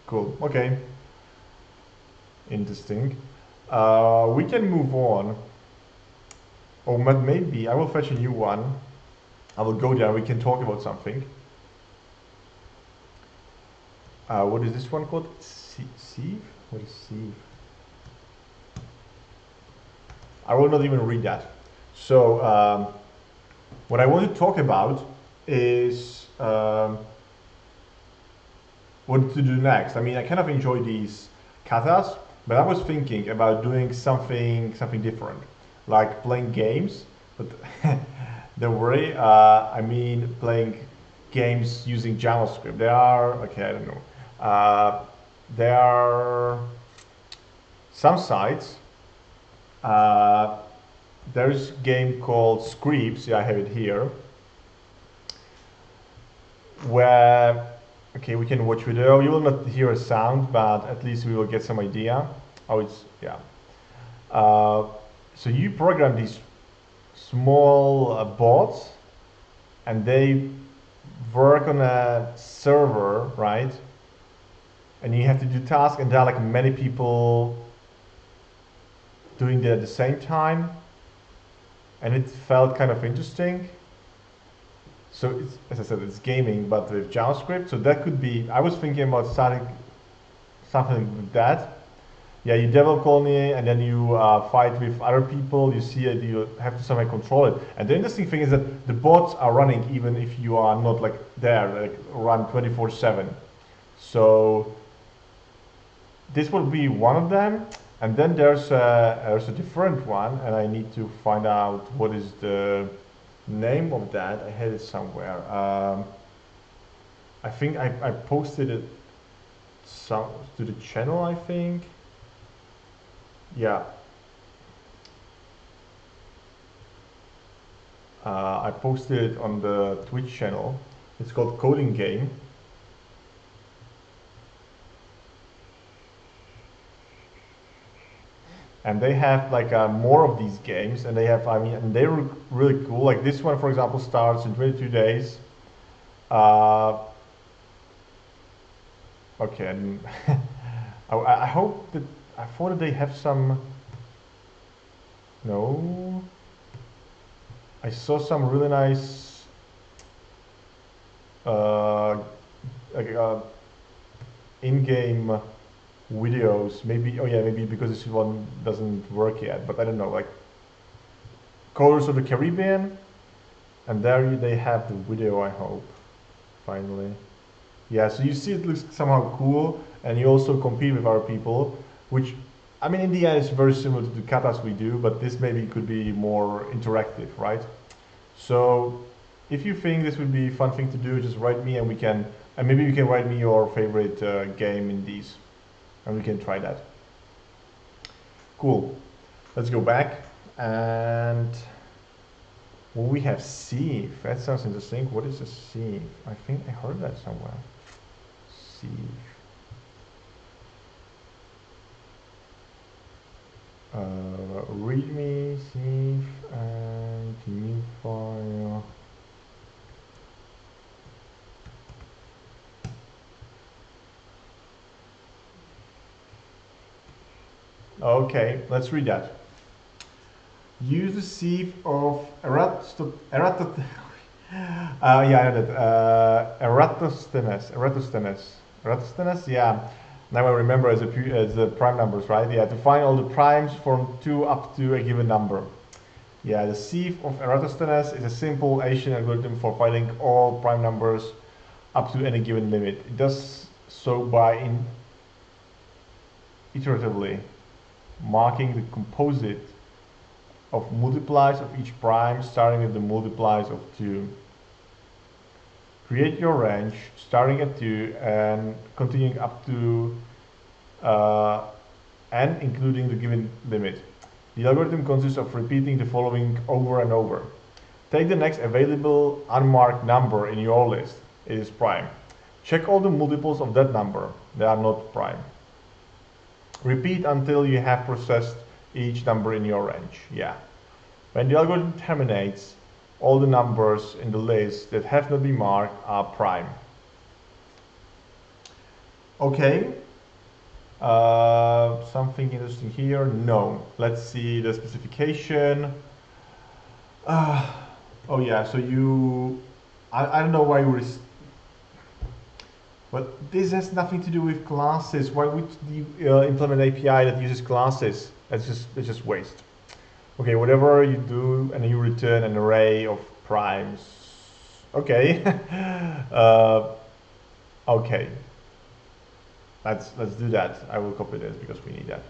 Cool. Okay. Interesting. We can move on. Or maybe I will fetch a new one. I will go there. We can talk about something. What is this one called? Sieve? What is Sieve? I will not even read that. So what I want to talk about is what to do next. I mean, I kind of enjoy these katas, but I was thinking about doing something different, like playing games. But don't worry, I mean playing games using JavaScript. There are, okay, I don't know. There are some sites. There's a game called Scripts. Yeah, I have it here. Where, okay, we can watch video. You will not hear a sound, but at least we will get some idea. Oh, it's, yeah. So you program these small bots, and they work on a server, right? And you have to do tasks, and there are like many people doing that at the same time, and it felt kind of interesting. So it's, as I said, it's gaming, but with JavaScript. So that could be, I was thinking about starting something with that. Yeah, you develop colony, and then you fight with other people. You see it, you have to somehow control it. And the interesting thing is that the bots are running even if you are not like there, like run 24/7. So this will be one of them. And then there's a different one, and I need to find out what is the name of that. I had it somewhere. I think I posted it to the channel, I think. Yeah. I posted it on the Twitch channel. It's called Coding Game. And they have like more of these games, and they have, I mean, and they're really cool. Like this one, for example, starts in 22 days. Okay, and I hope that, I thought that they have some, no, I saw some really nice like, in-game videos. Maybe, oh yeah, maybe because this one doesn't work yet, but I don't know, like Colors of the Caribbean, and there they have the video, I hope, finally. Yeah, so you see it looks somehow cool, and you also compete with other people, which, I mean, in the end, it's very similar to the katas we do, but this maybe could be more interactive, right? So if you think this would be a fun thing to do, just write me, and we can, and maybe you can write me your favorite game in these, and we can try that. Cool. Let's go back, and well, we have Sieve. That sounds interesting. What is a Sieve? I think I heard that somewhere. Sieve. readme Sieve and new file. Okay, let's read that. Use the sieve of Eratosthenes. Eratosthenes, yeah. Now I remember as the prime numbers, right? Yeah, to find all the primes from 2 up to a given number. Yeah, the sieve of Eratosthenes is a simple Asian algorithm for finding all prime numbers up to any given limit. It does so by iteratively marking the composite of multiplies of each prime, starting with the multiplies of 2. Create your range, starting at 2 and continuing up to and including the given limit. The algorithm consists of repeating the following over and over. Take the next available unmarked number in your list. It is prime. Check all the multiples of that number. They are not prime. Repeat until you have processed each number in your range. Yeah. When the algorithm terminates, all the numbers in the list that have not been marked are prime. Okay. Something interesting here? No. Let's see the specification. Oh yeah, so I don't know why you but this has nothing to do with classes. Why would you implement an API that uses classes? It's just waste. Okay, whatever you do, and you return an array of primes. Okay. Okay. Let's do that. I will copy this because we need that.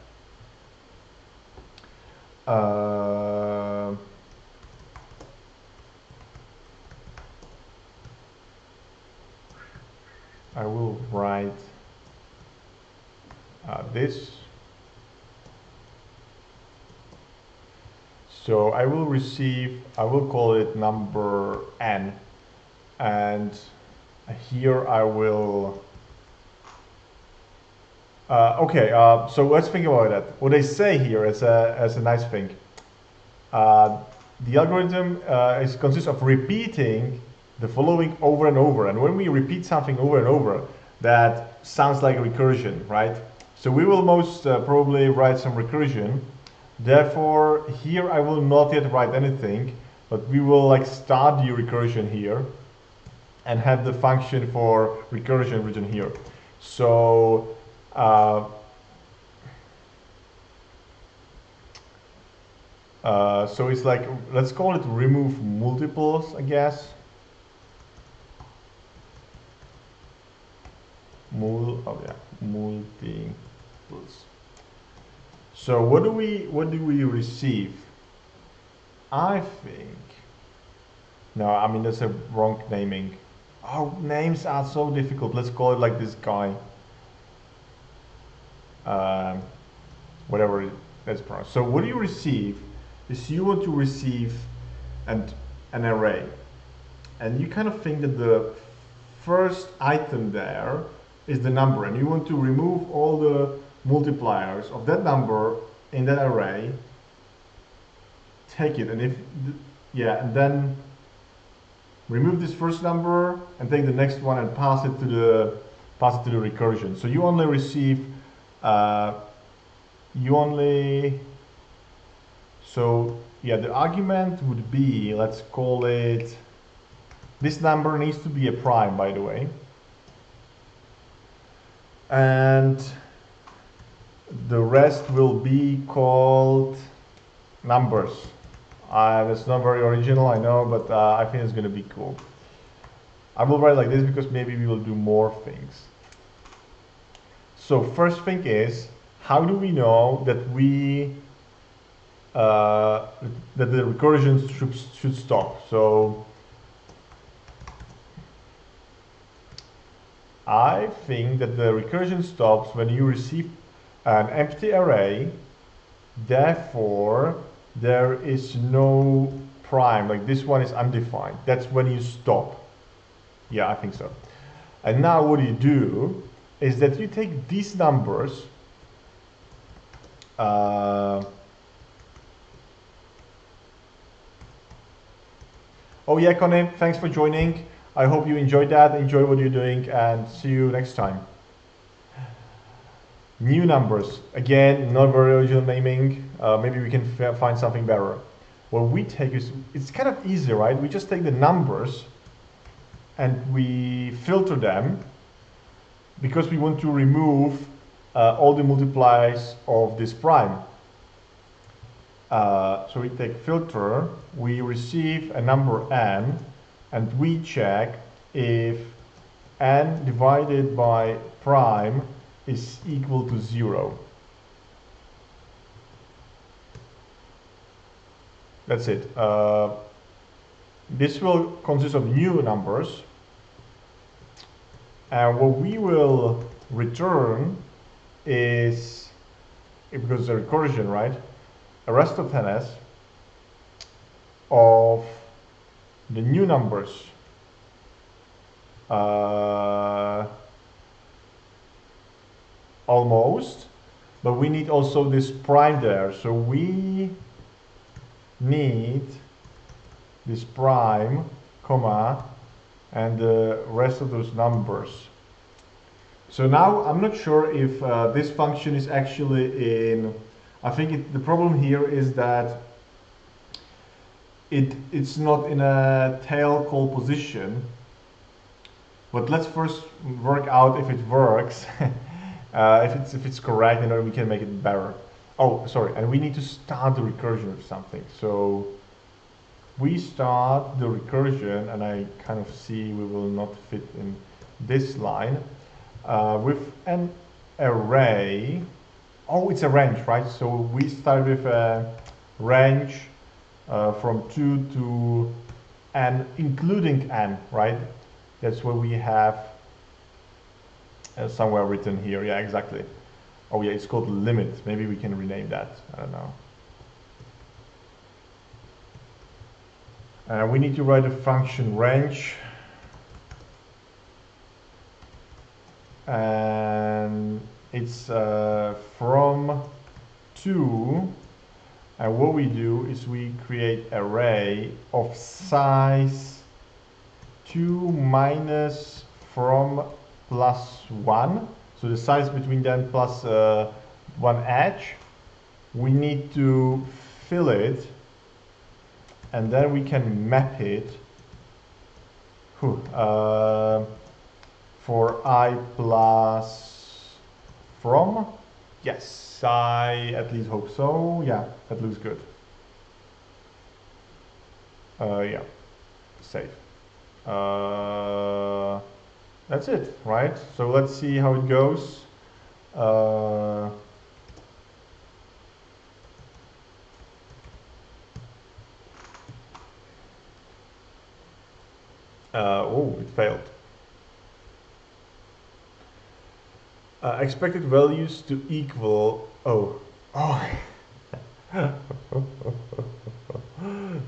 I will write this. So I will receive, I will call it number n, and here I will, so let's think about that. What they say here as a nice thing. The algorithm consists of repeating the following over and over, and when we repeat something over and over, that sounds like a recursion, right? So we will most probably write some recursion. Therefore, here I will not yet write anything, but we will like start the recursion here and have the function for recursion written here. So so it's like, let's call it remove multiples, I guess. Multiples. So what do we receive? I think, no, I mean that's a wrong naming. Oh, names are so difficult. Let's call it like this guy. Whatever that's pronounced. So what do you receive is you want to receive an array, and you kind of think that the first item there is the number, and you want to remove all the multipliers of that number in that array. Take it, and and then remove this first number and take the next one and pass it to the recursion. So you only receive the argument would be, let's call it, this number needs to be a prime, by the way, and the rest will be called numbers. That's not very original, I know, but I think it's going to be cool. I will write like this because maybe we will do more things. So first thing is, how do we know that that the recursion should stop? So I think that the recursion stops when you receive an empty array, therefore there is no prime, like this one is undefined. That's when you stop. Yeah, I think so. And now what you do is that you take these numbers, Oh yeah, Connie, thanks for joining. I hope you enjoyed that, enjoy what you're doing, and see you next time. New numbers. Again, not very original naming. Maybe we can find something better. What we take is, it's kind of easy, right? We just take the numbers and we filter them because we want to remove all the multiplies of this prime. So we take filter, we receive a number n, and we check if n divided by prime is equal to 0. That's it. This will consist of new numbers. And what we will return is, because it's a recursion, right? Aristophanes of the new numbers. Almost, but we need also this prime there. So we need this prime, comma, and the rest of those numbers. So now I'm not sure if this function is actually in, I think the problem here is that it's not in a tail call position. But let's first work out if it works. If it's correct, and then we can make it better. Oh, sorry, and we need to start the recursion of something. So we start the recursion, and I kind of see we will not fit in this line with an array. Oh, it's a range, right? So we start with a range from 2 to n, including n, right? That's what we have somewhere written here. Yeah, exactly. Oh yeah, it's called limit. Maybe we can rename that. I don't know. We need to write a function range. And it's from 2. And what we do is we create an array of size 2 minus from plus 1. So the size between them plus 1 edge. We need to fill it, and then we can map it for I plus from. Yes, I at least hope so. Yeah, that looks good. Yeah, save. That's it, right? So let's see how it goes. Oh, it failed. Expected values to equal. Oh.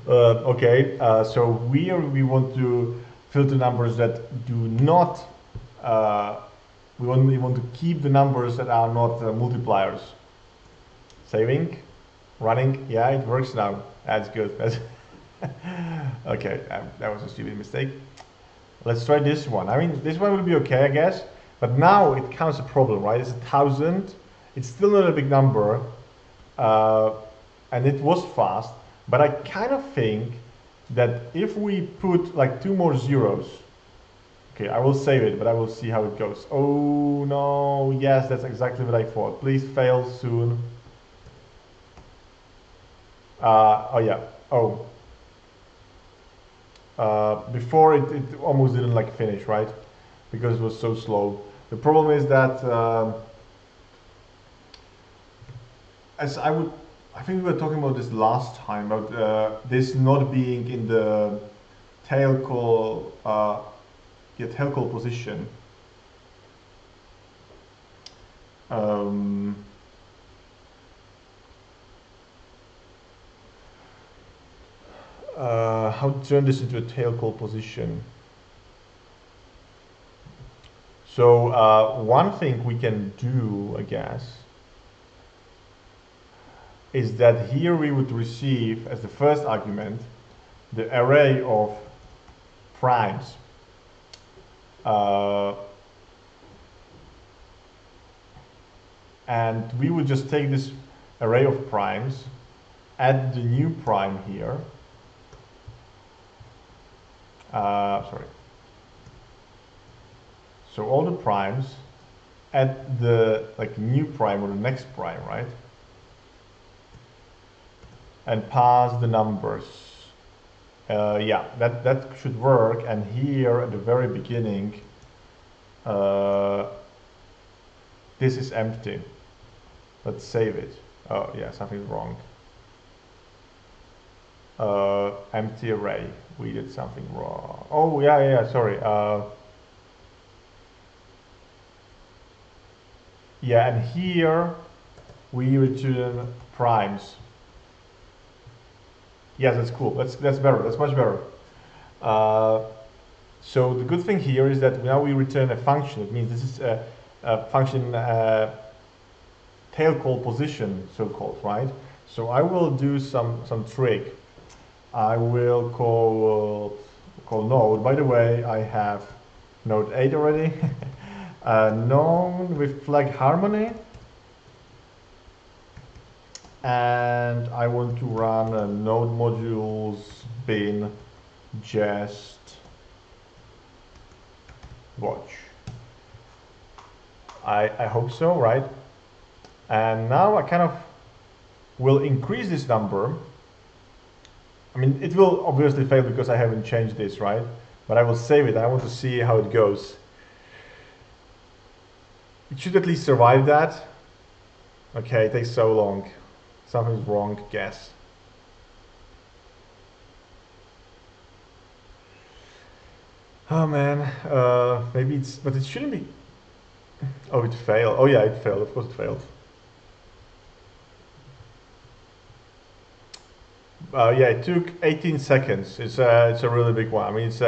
Okay. So we want to filter numbers that do not. We want to keep the numbers that are not multipliers. Saving, running. Yeah, it works now. That's good. That's okay. That was a stupid mistake. Let's try this one. I mean, this one will be okay, I guess. But now it counts a problem, right? It's 1,000. It's still not a big number, and it was fast. But I kind of think that if we put like 2 more zeros. Okay, I will save it, but I will see how it goes. Oh no, yes, that's exactly what I thought. Please fail soon. Oh yeah, oh. Before it almost didn't like finish, right? Because it was so slow. The problem is that, I think we were talking about this last time, about this not being in the tail call, tail call position. How to turn this into a tail call position. So one thing we can do, I guess, is that here we would receive as the first argument the array of primes. And we would just take this array of primes, add the new prime here. Sorry. So all the primes, add the new prime or the next prime, right? And pass the numbers. Yeah, that should work. And here at the very beginning, this is empty. Let's save it. Oh yeah, something's wrong. Empty array. We did something wrong. Oh yeah, sorry. Yeah, and here we return primes. Yes, that's cool. That's better. That's much better. So the good thing here is that now we return a function. It means this is a function tail call position, so-called, right? So I will do some trick. I will call node. By the way, I have node 8 already. Known with flag harmony. And I want to run a node modules bin just watch. I hope so, right? And now I kind of will increase this number. I mean, it will obviously fail because I haven't changed this, right? But I will save it. I want to see how it goes. It should at least survive that. Okay, it takes so long. Something's wrong, guess. Oh man, maybe it's, but it shouldn't be. Oh, it failed. Oh yeah, it failed. Of course it failed. Yeah, it took 18 seconds. It's a really big one. I mean, it's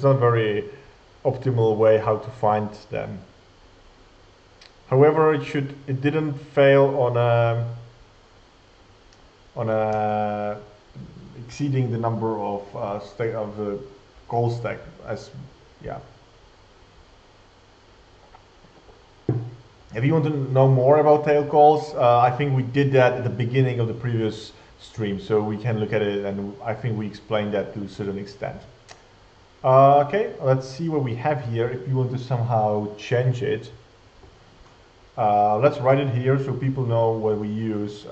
not very optimal way how to find them. However, it didn't fail on exceeding the number of the call stack as yeah. If you want to know more about tail calls, I think we did that at the beginning of the previous stream, so we can look at it, and I think we explained that to a certain extent. Okay, let's see what we have here. If you want to somehow change it, let's write it here so people know what we use.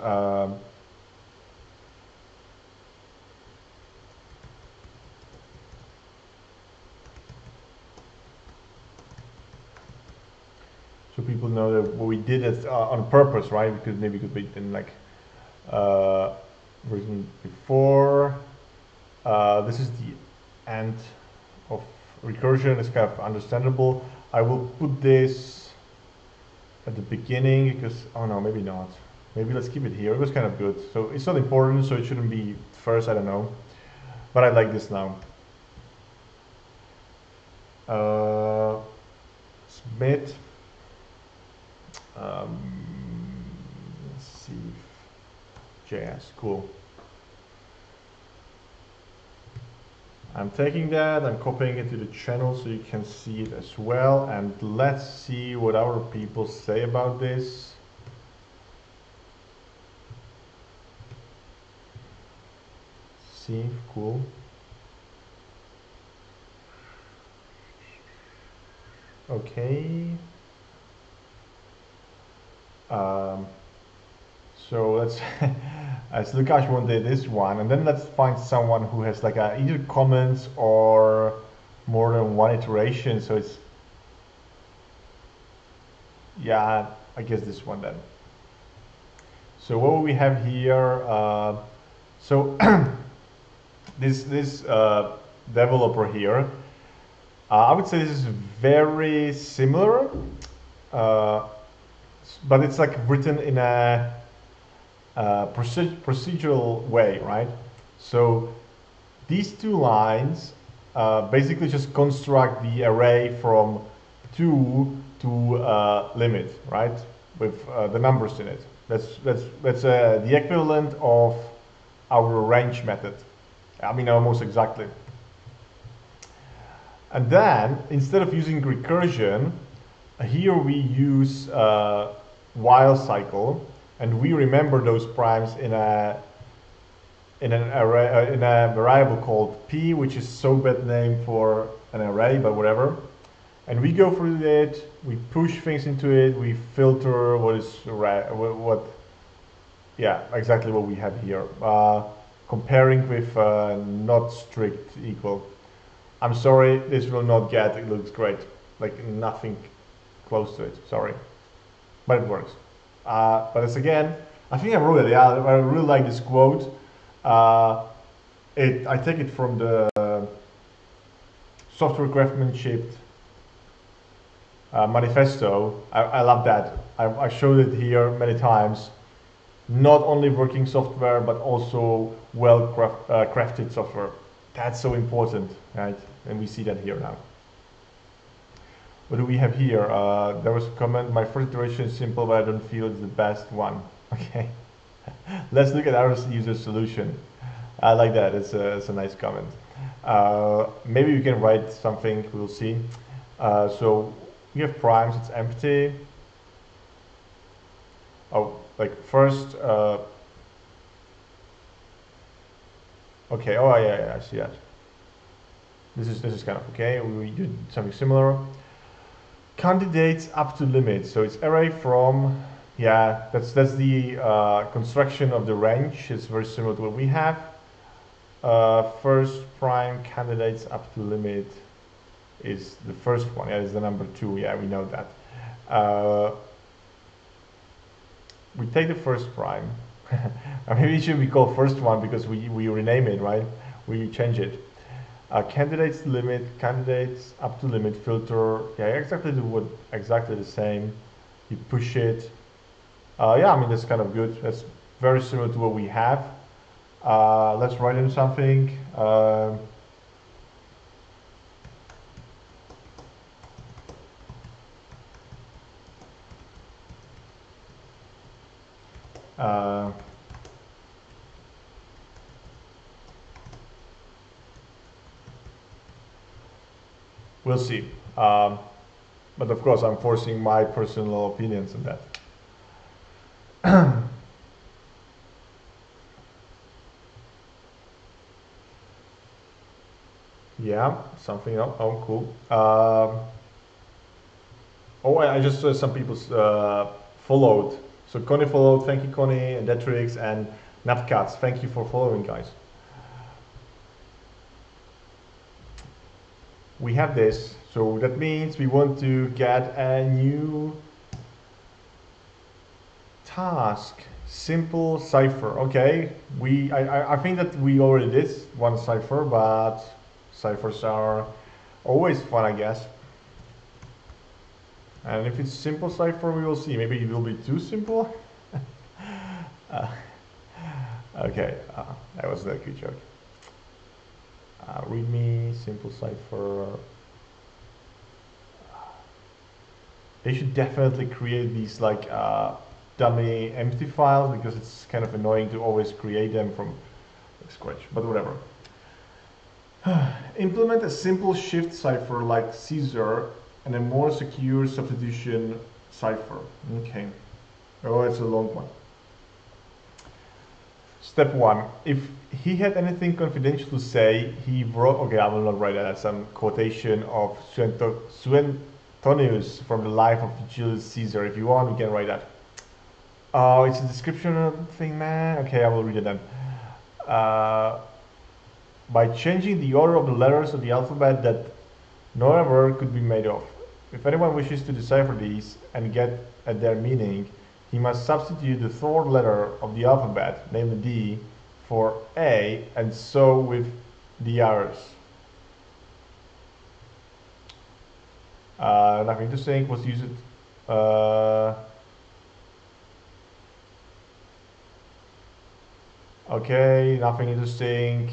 So people know that what we did it on purpose, right? Because maybe it could be in like version before. This is the end of recursion. It's kind of understandable. I will put this at the beginning because, oh no, maybe not. Maybe let's keep it here. It was kind of good. So it's not important, so it shouldn't be first, I don't know. But I like this now. Submit. Let's see. JS, cool. I'm taking that, I'm copying it to the channel so you can see it as well, and let's see what our people say about this. See, cool. Okay. So let's as Lukasz wanted this one, and then let's find someone who has like either comments or more than one iteration. So it's, yeah, I guess this one then. So what we have here? So this developer here, I would say this is very similar, but it's like written in a procedural way, right? So these two lines basically just construct the array from 2 to limit, right? With the numbers in it. That's the equivalent of our range method. I mean, almost exactly. And then, instead of using recursion, here we use while cycle, and we remember those primes in an array, in a variable called p, which is so bad name for an array, but whatever. And we go through it, we push things into it, we filter what is yeah, exactly what we have here. Comparing with not strict equal. I'm sorry, this will not get, it looks great. Like nothing close to it, sorry. But it works. But it's again, I think I wrote it, yeah, I really like this quote. I take it from the software craftsmanship manifesto. I love that. I showed it here many times. Not only working software, but also well crafted software. That's so important, right? And we see that here now. What do we have here? There was a comment, my first iteration is simple, but I don't feel it's the best one. Okay. Let's look at our user solution. I like that, it's a nice comment. Maybe we can write something, we'll see. So we have primes, it's empty. Oh, like first, okay, oh yeah, I see that. This is kind of okay, we do something similar. Candidates up to limit, so it's array from, yeah, that's the construction of the range. It's very similar to what we have. First prime candidates up to limit is the first one, yeah, it's the number 2, yeah, we know that. We take the first prime. Maybe it should be called first one because we rename it, right? We change it. Candidates limit, candidates up to limit, filter, yeah, exactly the same. You push it. Yeah, I mean, that's kind of good. That's very similar to what we have. Let's write in something. We'll see. But of course, I'm forcing my personal opinions on that. Yeah, something else. Oh, cool. Oh, I just saw some people followed. So Connie followed. Thank you, Connie, and Detrix, and Navcats. Thank you for following, guys. We have this. So that means we want to get a new task. Simple cipher. Okay. I think that we already did one cipher, but ciphers are always fun, I guess. And if it's simple cipher, we will see. Maybe it will be too simple. Okay, that was a good joke. Readme, simple cipher. They should definitely create these like dummy empty files because it's kind of annoying to always create them from scratch, but whatever. Implement a simple shift cipher like Caesar and a more secure substitution cipher. Okay. Oh, it's a long one. Step 1. If he had anything confidential to say, he wrote. Okay, I will not write that. Some quotation of Suetonius from the life of Julius Caesar. If you want, we can write that. Oh, it's a description thing, man. Okay, I will read it then. By changing the order of the letters of the alphabet that no error could be made of. If anyone wishes to decipher these and get at their meaning, he must substitute the third letter of the alphabet, namely D, for A, and so with the others. Nothing to think was used. Okay, nothing interesting.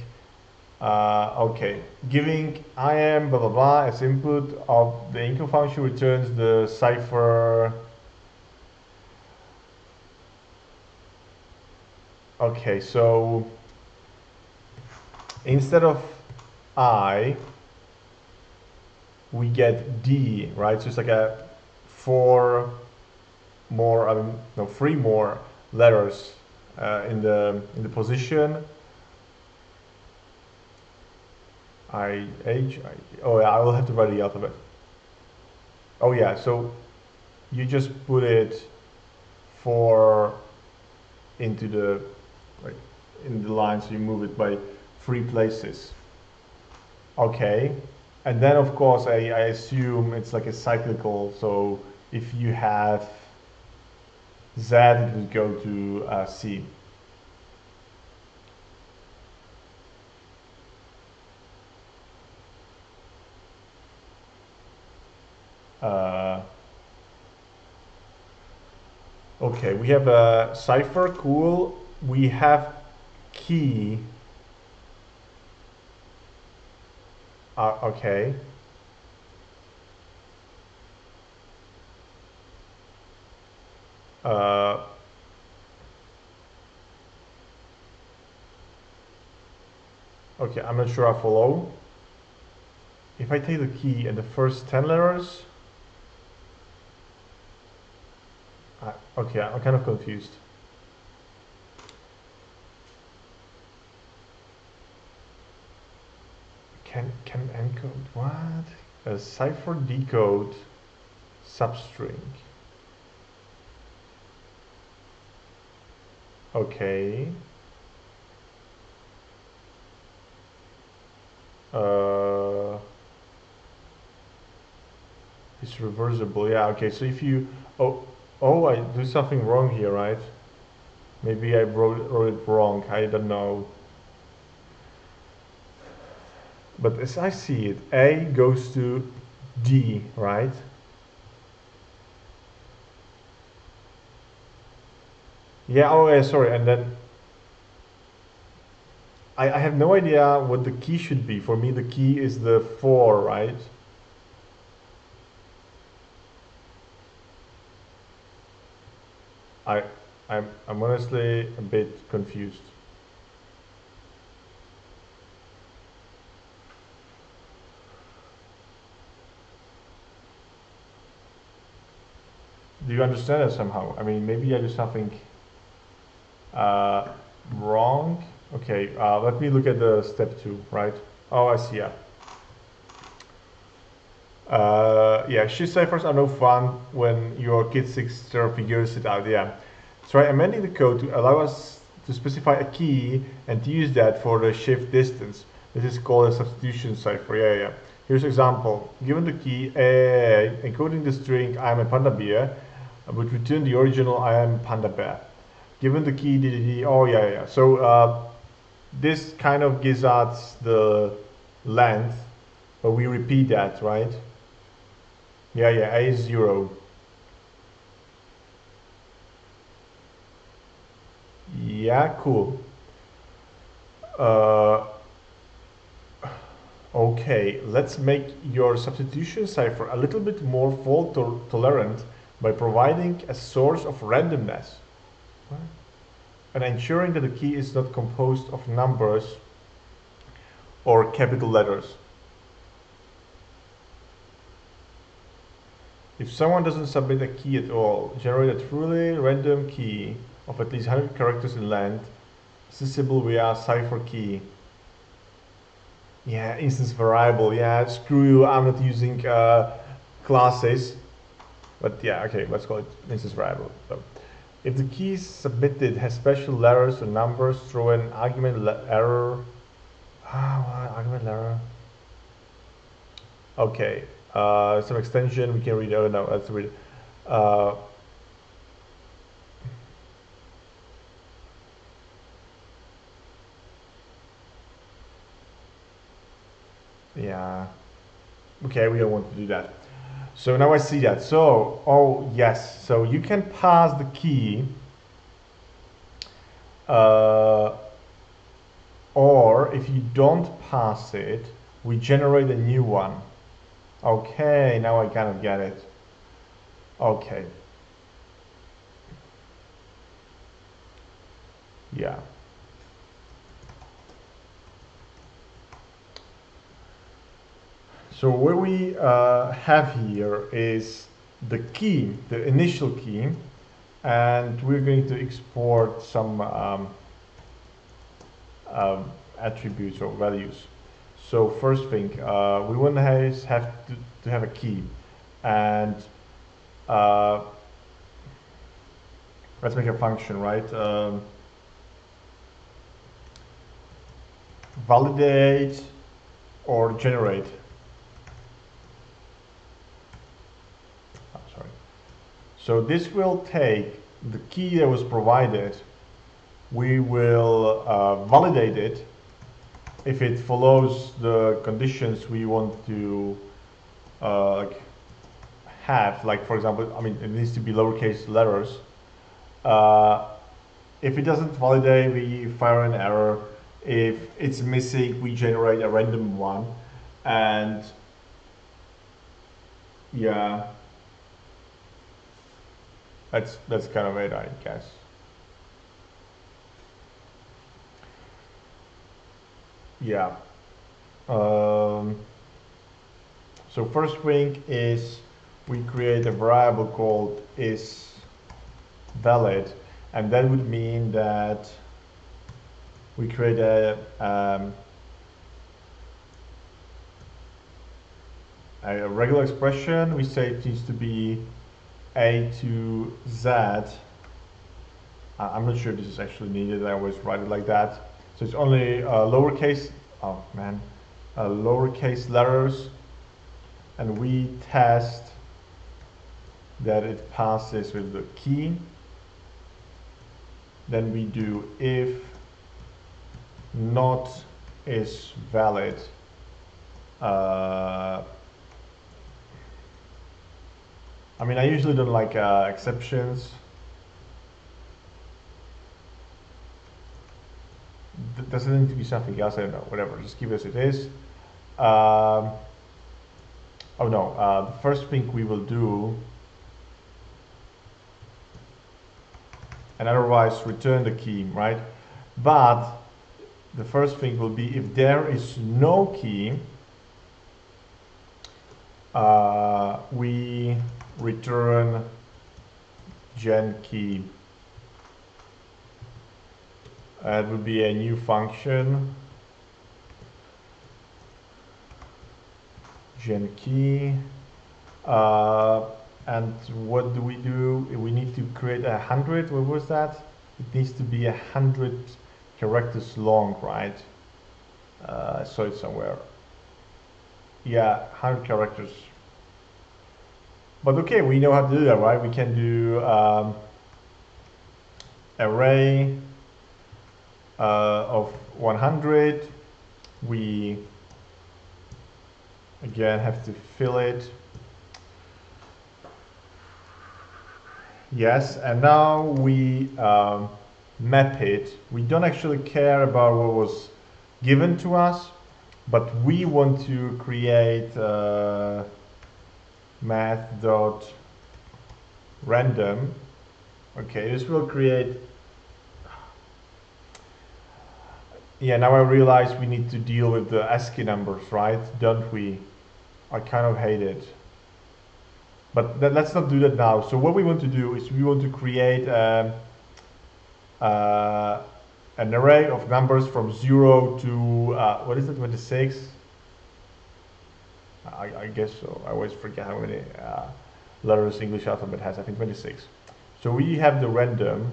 Okay, giving I am blah blah blah as input of the income function returns the cipher. Okay, so instead of I, we get D, right? So it's like a four more, no, three more letters in the position. Oh yeah, I will have to write the alphabet. Oh yeah, so you just put it four into the, like, in the line, so you move it by 3 places. Okay, and then of course I assume it's like a cyclical, so if you have Z, it would go to C. Okay, we have a cipher, cool. We have key. Okay. Uh, okay, I'm not sure I follow. If I take the key and the first 10 letters, okay, I'm kind of confused. Can encode what? A cipher decode substring. Okay. It's reversible. Yeah. Okay. So if you I do something wrong here, right? Maybe I wrote it wrong. I don't know. But as I see it, A goes to D, right? Yeah, oh yeah, sorry. And then I have no idea what the key should be. For me, the key is the 4, right? I, I'm honestly a bit confused. Do you understand it somehow? I mean, maybe I do something uh, wrong. Okay, let me look at the step 2, right? Oh, I see, yeah. Yeah, she ciphers are no fun when your kid 6 figures it out, yeah. Try amending the code to allow us to specify a key and to use that for the shift distance. This is called a substitution cipher, yeah. Here's an example. Given the key A, encoding the string I am a panda bear, would return the original I am panda bear. Given the key DDD, oh yeah. So this kind of gives us the length, but we repeat that, right? Yeah, A is 0. Yeah, cool. Uh, okay, let's make your substitution cipher a little bit more fault tolerant by providing a source of randomness and ensuring that the key is not composed of numbers or capital letters. If someone doesn't submit a key at all, generate a truly random key of at least 100 characters in length, accessible via cipher key. Yeah, instance variable. Yeah, screw you. I'm not using classes. But yeah, okay, let's call it instance variable. So, if the key submitted has special letters or numbers, throw an argument error. Argument error. Okay, some extension we can read. Oh no, let's read. Yeah. Okay, we don't want to do that. So now I see that. So, oh yes, so you can pass the key, or if you don't pass it, we generate a new one. Okay, now I kind of get it. Okay. Yeah. So what we have here is the key, the initial key, and we're going to export some attributes or values. So first thing, we want to have to have a key, and let's make a function, right? Validate or generate. Oh, sorry. So this will take the key that was provided. We will validate it if it follows the conditions we want to have. Like, for example, I mean, it needs to be lowercase letters. If it doesn't validate, we fire an error. If it's missing, we generate a random one. And yeah, that's kind of it, I guess. Yeah. So first thing is we create a variable called isValid, and that would mean that we create a regular expression. We say it needs to be A to Z. I'm not sure this is actually needed. I always write it like that. So it's only lowercase, oh man, lowercase letters, and we test that it passes with the key. Then we do if not is valid. I mean, I usually don't like exceptions. Does it need to be something else? I don't know. Whatever. Just keep it as it is. Oh no. The first thing we will do, and otherwise return the key, right? But the first thing will be if there is no key, we return gen key. It would be a new function, gen key, and what do? We need to create 100. What was that? It needs to be 100 characters long, right? So it's somewhere. Yeah, 100 characters. But okay, we know how to do that, right? We can do array of 100. We again have to fill it. Yes, and now we map it. We don't actually care about what was given to us, but we want to create math.random. Okay, this will create. Yeah, now I realize we need to deal with the ASCII numbers, right? Don't we? I kind of hate it. But let's not do that now. So what we want to do is we want to create an array of numbers from 0 to, what is it, 26? I guess so. I always forget how many letters English alphabet has. I think 26. So we have the random.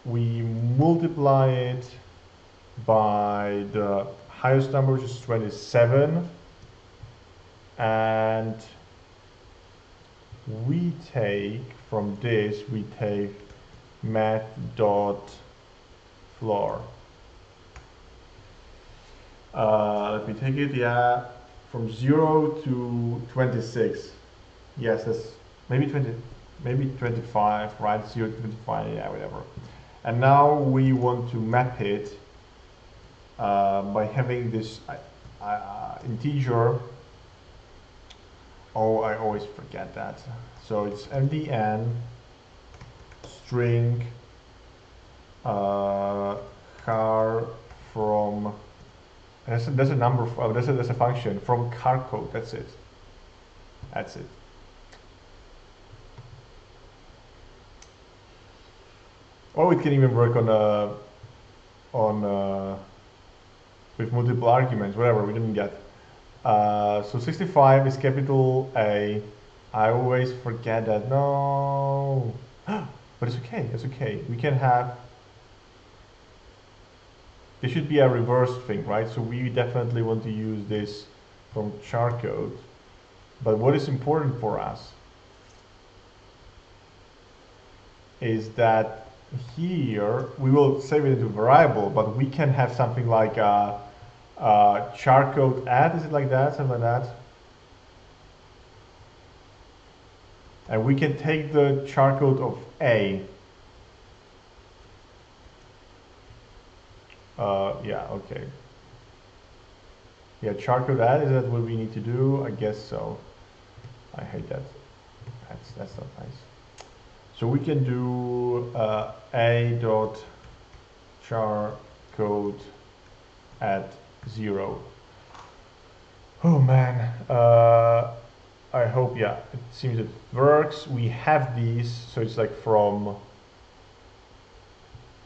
We multiply it by the highest number, which is 27, and we take from this, we take math.floor. Let me take it, yeah, from 0 to 26. Yes, that's maybe 20, maybe 25, right? 0 to 25, yeah, whatever. And now we want to map it by having this integer. Oh, I always forget that. So it's mdn string char from There's a number. There's a function from car code. That's it. That's it. Or we can even work on with multiple arguments. Whatever. We didn't get. So 65 is capital A. I always forget that. No. But it's okay. It's okay. We can have. This should be a reverse thing, right? So we definitely want to use this from char code. But what is important for us is that here we will save it into variable, but we can have something like char code add. Is it like that? Something like that. And we can take the char code of A. Yeah, okay. Yeah, char code add, is that what we need to do? I guess so. I hate that. That's not nice. So we can do a dot char code at 0. Oh man. I hope, yeah, it seems it works. We have these, so it's like from.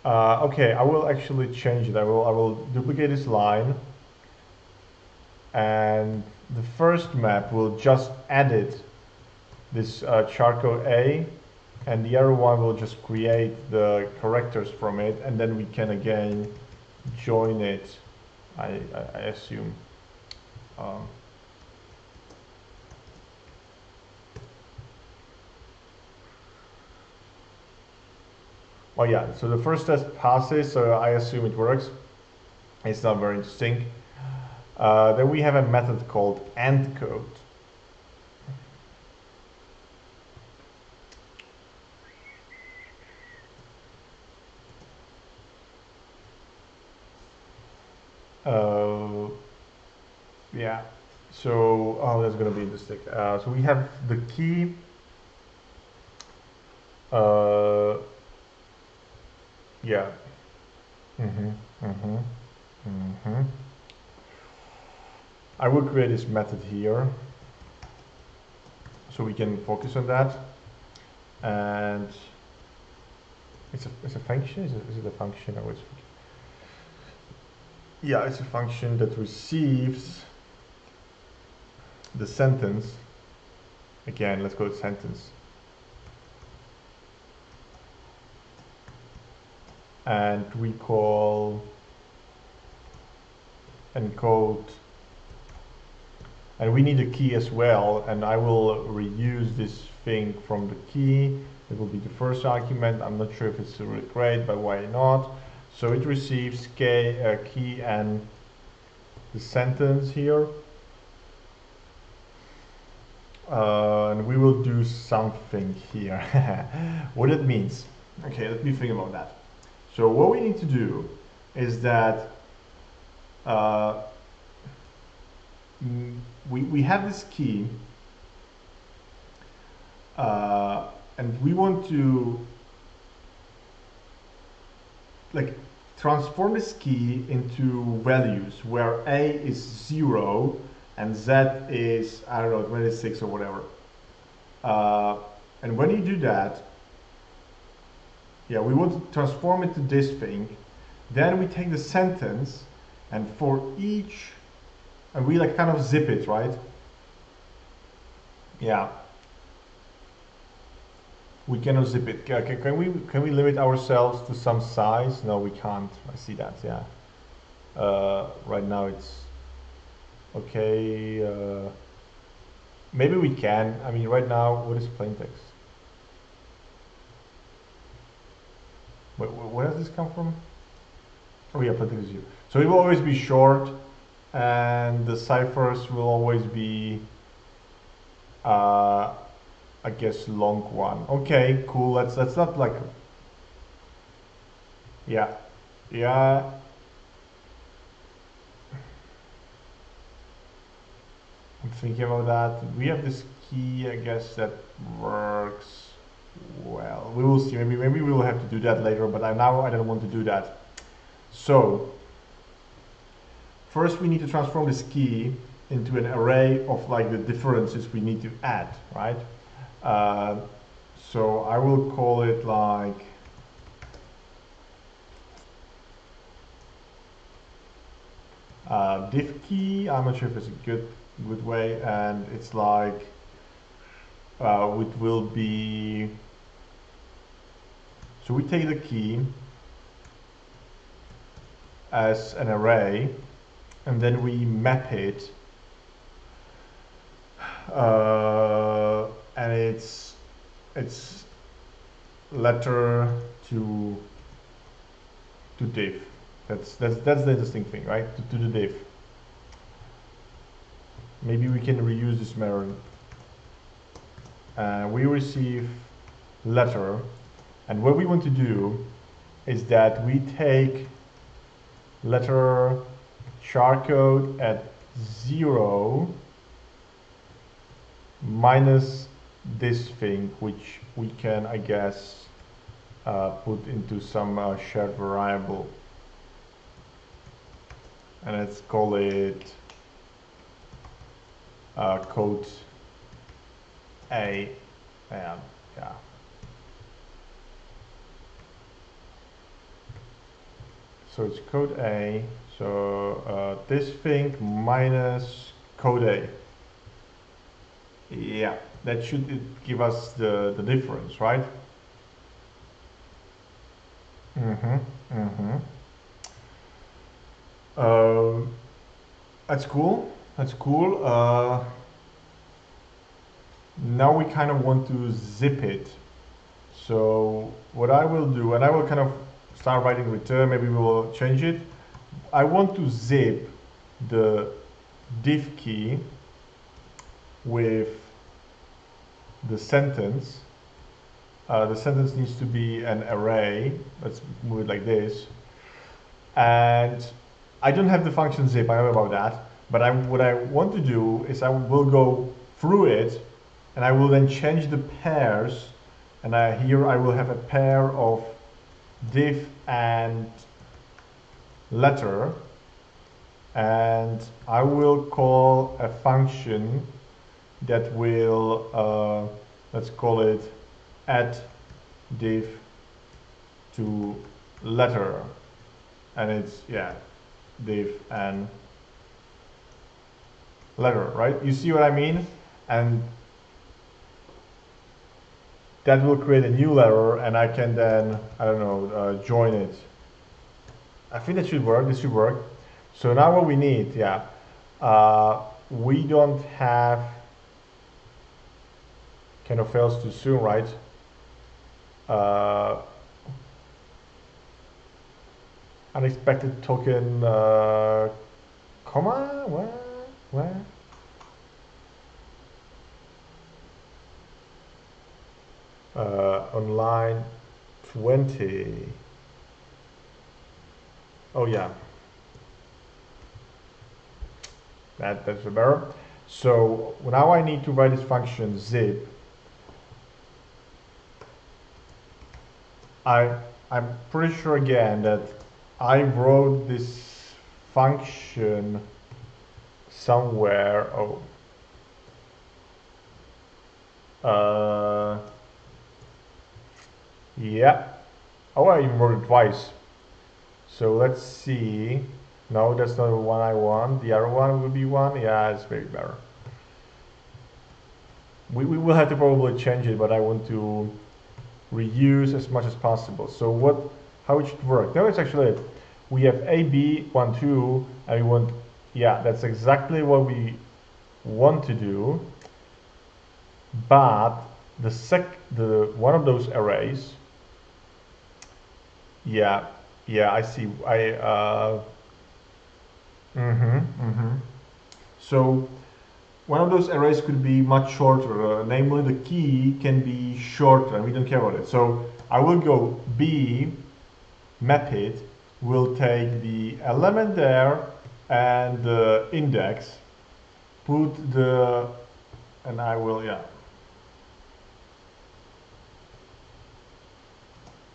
Okay, I will actually change it. I will duplicate this line, and the first map will just edit this char code A, and the other one will just create the characters from it, and then we can again join it. I assume. Oh yeah, so the first test passes, so I assume it works. It's not very interesting. Then we have a method called endCode. Yeah, so, oh, that's gonna be interesting. So we have the key. Yeah. I will create this method here, so we can focus on that. And it's a function. Is it a function or it's? Yeah, it's a function that receives the sentence. Again, let's go to sentence. And we call encode, and we need a key as well, and I will reuse this thing from the key. It will be the first argument. I'm not sure if it's really great, but why not? So it receives key and the sentence here, and we will do something here. What it means. Okay, let me think about that. So what we need to do is that we have this key, and we want to like transform this key into values where A is 0 and Z is, I don't know, 26 or whatever. And when you do that, yeah, we want to transform it to this thing. Then we take the sentence, and for each, and we like kind of zip it, right? Yeah. We cannot zip it. Can we limit ourselves to some size? No, we can't. I see that. Yeah. Right now it's okay. Maybe we can. I mean, right now, what is plain text? Where does this come from? Oh yeah, plain text is 0. So it will always be short, and the ciphers will always be, I guess, long one. Okay, cool. That's not like, yeah, yeah. I'm thinking about that. We have this key, I guess, that works well. We will see. Maybe we will have to do that later. But now I don't want to do that. So first we need to transform this key into an array of like the differences we need to add, right? So I will call it like div key. I'm not sure if it's a good way, and it's like it will be, so we take the key as an array and then we map it and it's letter to div. That's the interesting thing, right? To the div. Maybe we can reuse this method. We receive letter, and what we want to do is that we take letter char code at 0 minus this thing, which we can, I guess, put into some shared variable, and let's call it code A, and yeah. So it's code A, so this thing minus code A. Yeah, that should give us the difference, right? That's cool. That's cool. Now we kind of want to zip it. So what I will do, and I will kind of start writing return, maybe we will change it. I want to zip the div key with the sentence. The sentence needs to be an array. Let's move it like this. And I don't have the function zip, I know about that. But what I want to do is I will go through it and I will then change the pairs. And here I will have a pair of div and letter. And I will call a function that will, let's call it add div to letter. And it's, yeah, div and letter, right? You see what I mean? And that will create a new letter, and I can then, I don't know, join it. I think that should work. This should work. So now what we need, yeah, we don't have kind of fails too soon, right? Unexpected token, comma, where? On line 20. Oh yeah, that's better. So now I need to write this function zip. I'm pretty sure again that I wrote this function somewhere. Yeah. Oh, I even wrote it twice. So let's see. No, that's not the one I want. The other one will be one. Yeah, it's very better. We will have to probably change it, but I want to reuse as much as possible. So how it should work? No, it's actually it. We have A, B, 1, 2, and we want, yeah, that's exactly what we want to do. But the one of those arrays, yeah, I see. So one of those arrays could be much shorter, namely the key can be shorter, and we don't care about it. So I will go B, map it, we'll take the element there and the index, and I will, yeah,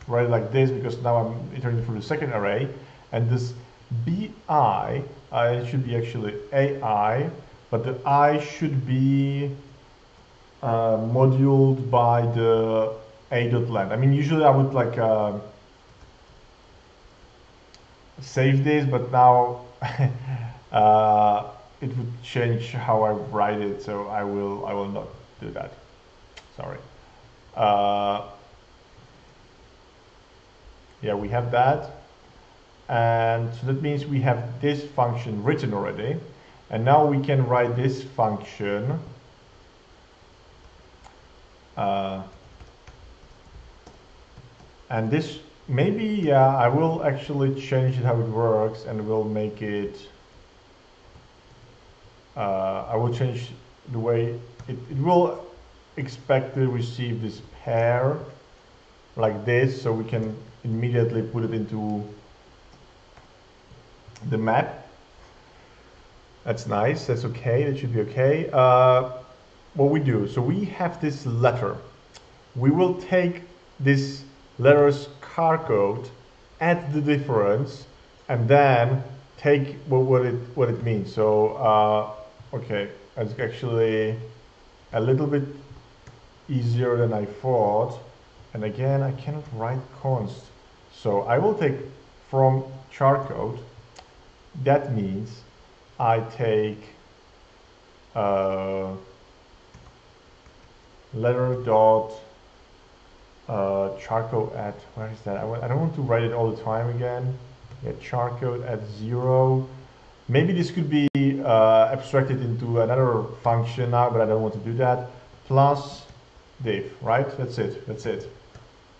write it like this because now I'm iterating through the second array, and this BI, it should be actually AI, but the I should be moduled by the a.length. I mean, usually I would like save this, but now it would change how I write it, so I will not do that. Sorry. Yeah, we have that. And so that means we have this function written already. And now we can write this function. And this, maybe, yeah, I will actually change it how it works and we'll make it, I will change the way it will expect to receive this pair like this, so we can immediately put it into the map. That's nice, that's okay, that should be okay. What we do, so we have this letter. We will take this letter's car code, add the difference, and then take what it means. So okay, it's actually a little bit easier than I thought. And again, I cannot write const. So I will take from char code. That means I take letter dot char code at, where is that? I don't want to write it all the time again. Yeah, char code at 0. Maybe this could be abstracted into another function now, but I don't want to do that. Plus div, right? That's it. That's it.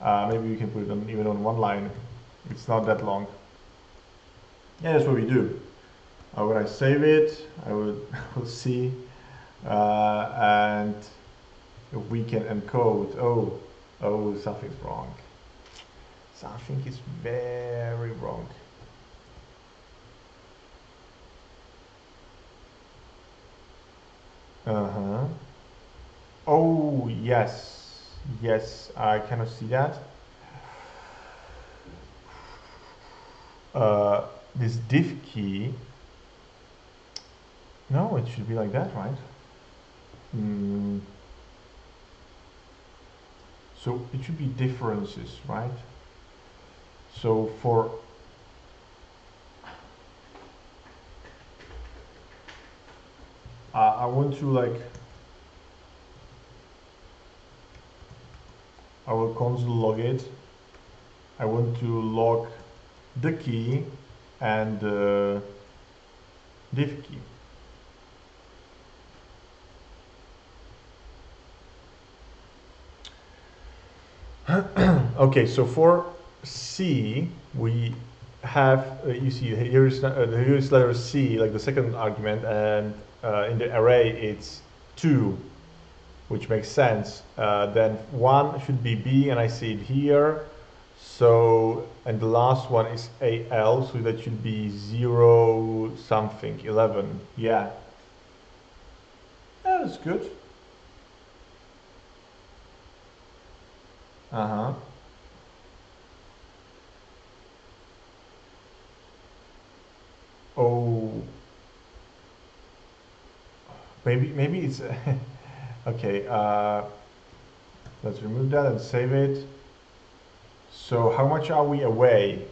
Maybe we can put it on, even on one line. It's not that long. Yeah, that's what we do. When I save it, I will see, and if we can encode. Oh, something's wrong. Something is very wrong. Oh, yes. Yes, I cannot see that. This div key. No, it should be like that, right? So it should be differences, right? So for I want to like, I will console log it. I want to log the key and the div key. Okay, so for C, we have, you see, here's letter C, like the second argument, and in the array it's 2, which makes sense. Then 1 should be B, and I see it here. So, and the last one is AL, so that should be 0 something, 11. Yeah. Yeah, that's good. Oh, maybe it's okay. Let's remove that and save it. So how much are we away?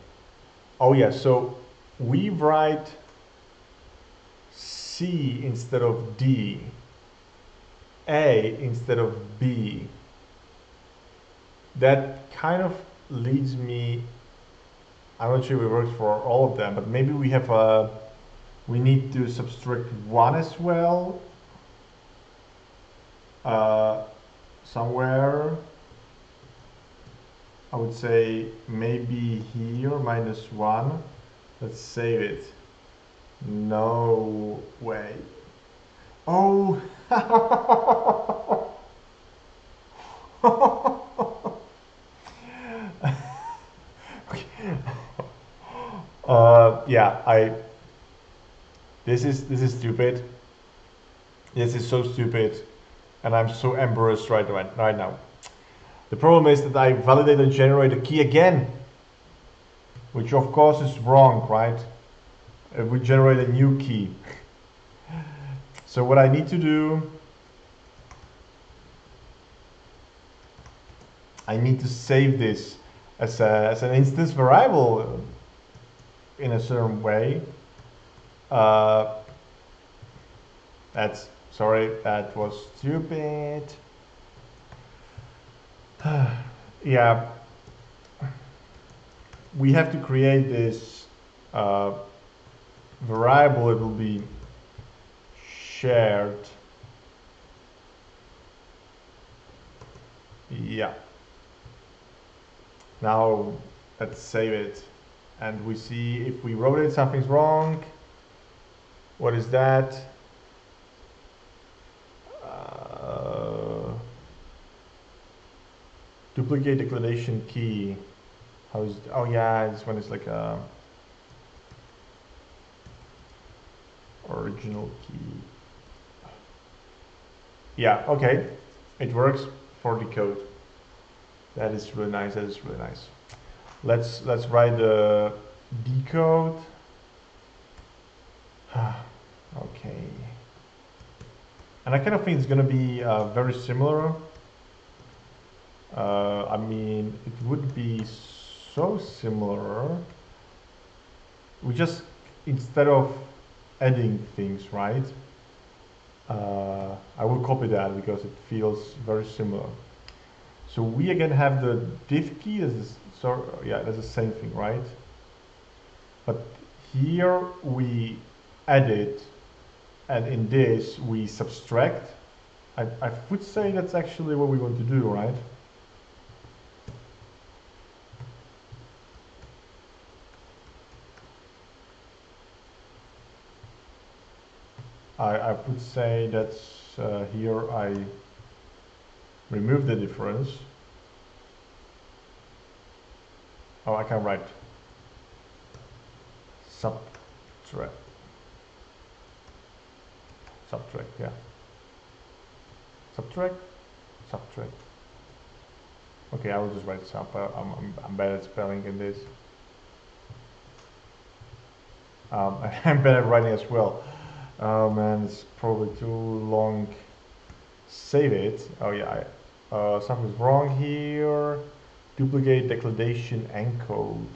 Oh yeah, so we write C instead of D, A instead of B. That kind of leads me, I'm not sure if it works for all of them, but maybe we have we need to subtract 1 as well. Somewhere, I would say maybe here, -1. Let's save it. No way. Oh! Yeah, this is stupid. This is so stupid, and I'm so embarrassed right now. The problem is that I validate and generate a key again, which of course is wrong, right? it would generate a new key. So what I need to do, I need to save this as an instance variable in a certain way. Sorry, that was stupid. Yeah, we have to create this variable. It will be shared. Yeah. Now let's save it, and we see if we wrote it, something's wrong. What is that? Duplicate declaration key. How is? Oh yeah, this one is like a original key. Yeah, okay, it works for the code. That is really nice. That is really nice. Let's write the decode. Okay. And I kind of think it's going to be very similar. I mean, it would be so similar. We just, instead of adding things, right? I will copy that because it feels very similar. So we again have the div key. Yeah, that's the same thing, right? But here we edit, and in this we subtract. I would say that's actually what we want to do, right? I would say that's here I remove the difference. Oh, I can write subtract. Subtract, yeah. Subtract. Okay, I will just write sub. I'm bad at spelling in this. I'm bad at writing as well. Oh man, it's probably too long. Save it. Oh yeah, something's wrong here. Duplicate declaration encode.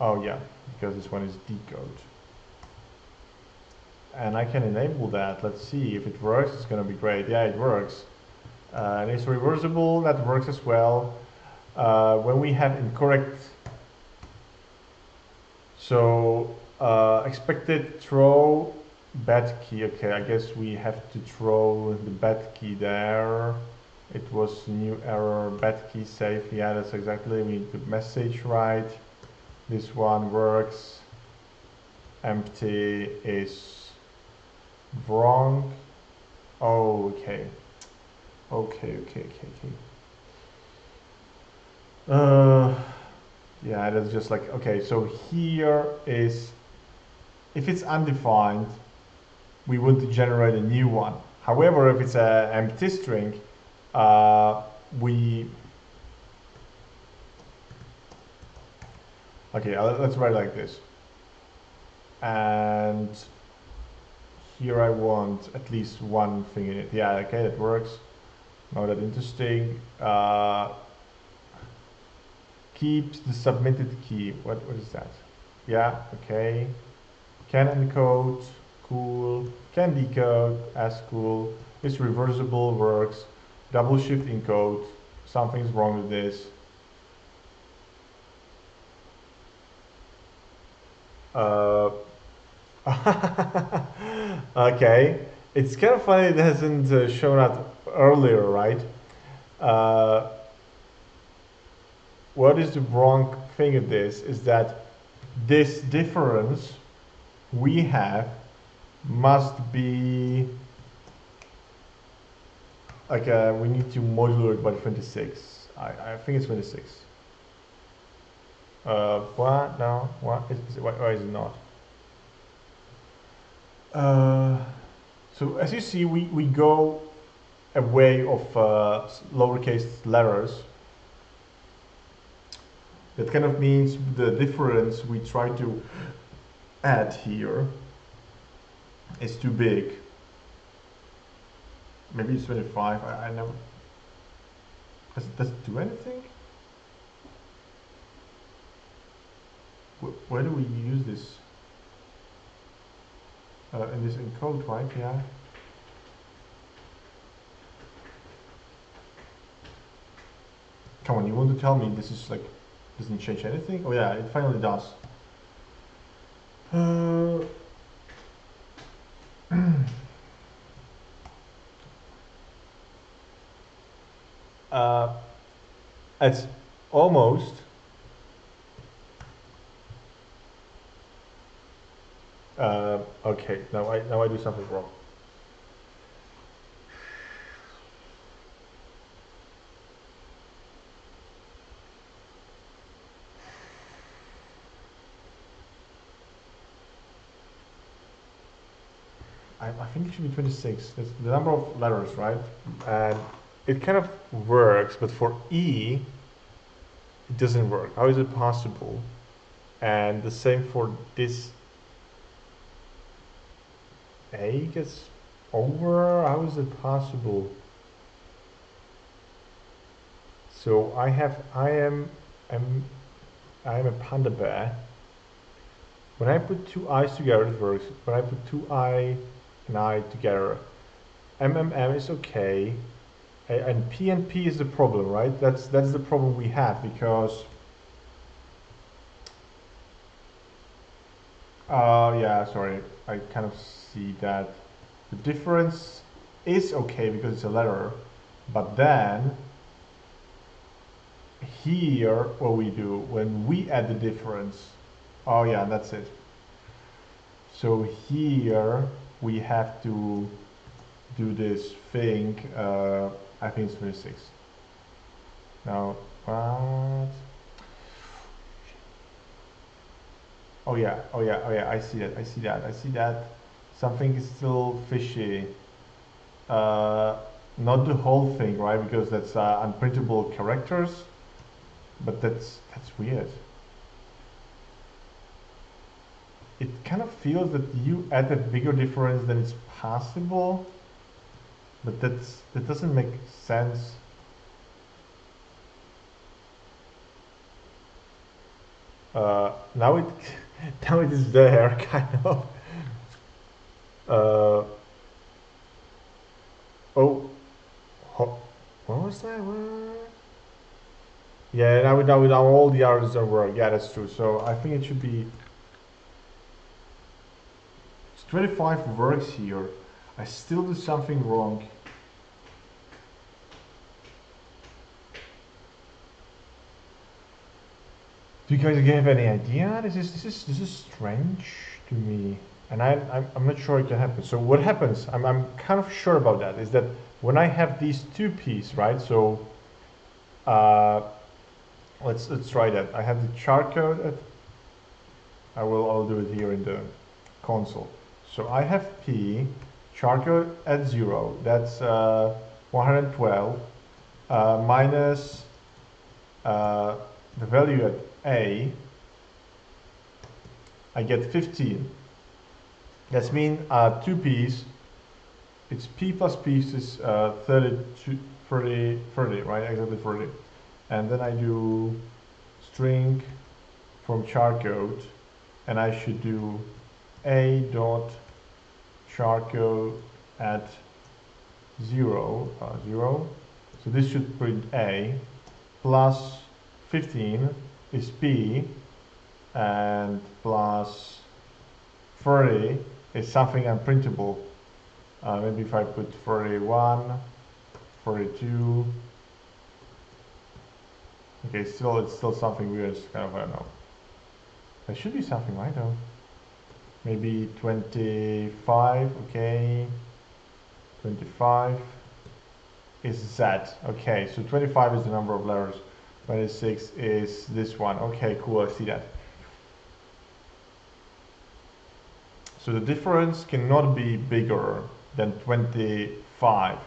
Oh yeah, because this one is decode. And I can enable that. Let's see if it works. It's gonna be great. Yeah, it works. And it's reversible. That works as well. When we have incorrect, so expected throw bad key. Okay, I guess we have to throw the bad key there. It was new error, bad key safe. Yeah, that's exactly. We need the message right. This one works. Empty is wrong. Oh, okay. Okay. Yeah, that's just like, okay, so here is, if it's undefined, we want to generate a new one. However, if it's an empty string, okay, let's write it like this. And here I want at least one thing in it. Yeah, okay, that works. Not that interesting. Keeps the submitted key. What is that? Yeah, okay. Can encode, cool. Can decode, as cool. It's reversible, works. Double shift encode. Something's wrong with this. Okay, it's kind of funny it hasn't shown up earlier, right? What is the wrong thing of this is that this difference we have must be like we need to modulo it by 26. I think it's 26. What? No. What? Why is it not? So as you see, we go a way of lowercase letters. That kind of means the difference we try to add here is too big. Maybe it's 25. I never. Does it do anything? Where do we use this? In this encode, right? Yeah. Come on, you want to tell me this is like doesn't change anything? Oh yeah, it finally does. It's almost okay. Now I do something wrong. I think it should be 26. That's the number of letters, right? And it kind of works, but for E, it doesn't work. How is it possible? And the same for this. A gets over. How is it possible? So I am a panda bear. When I put two I's together, it works. When I put two I and I together, MMM is okay. And P is the problem, right? That's the problem we have because yeah, sorry, I kind of see that the difference is okay because it's a letter, but then here what we do when we add the difference, oh yeah, that's it. So here we have to do this thing. I think it's 26. Now, what? Oh yeah, oh yeah, oh yeah, I see that. Something is still fishy. Not the whole thing, right? Because that's unprintable characters. But that's weird. It kind of feels that you add a bigger difference than it's possible. But that doesn't make sense. Now it now it is there, kind of. Oh, what was that? What? Yeah, now all the arrows don't work. Yeah, that's true. So I think it should be. It's 25 works here. I still do something wrong. Do you guys have any idea? This is strange to me, and I'm not sure it can happen. So what happens? I'm kind of sure about that. Is that when I have these two p's, right? So let's try that. I have the char code. I'll do it here in the console. So I have p char code at 0. That's 112 minus the value at a, I get 15. That's mean 2 p's. It's p plus p is 30, right? Exactly 30. And then I do string from char code, and I should do a dot char code at 0, 0. So this should print a plus 15 is p, and plus 30 is something unprintable. Maybe if I put 41, 42. Okay, it's still something weird. It's kind of, I don't know. There should be something, right? Though. Maybe 25. Okay, 25 is Z. Okay, so 25 is the number of letters. 26 is this one. Okay, cool, I see that. So the difference cannot be bigger than 25.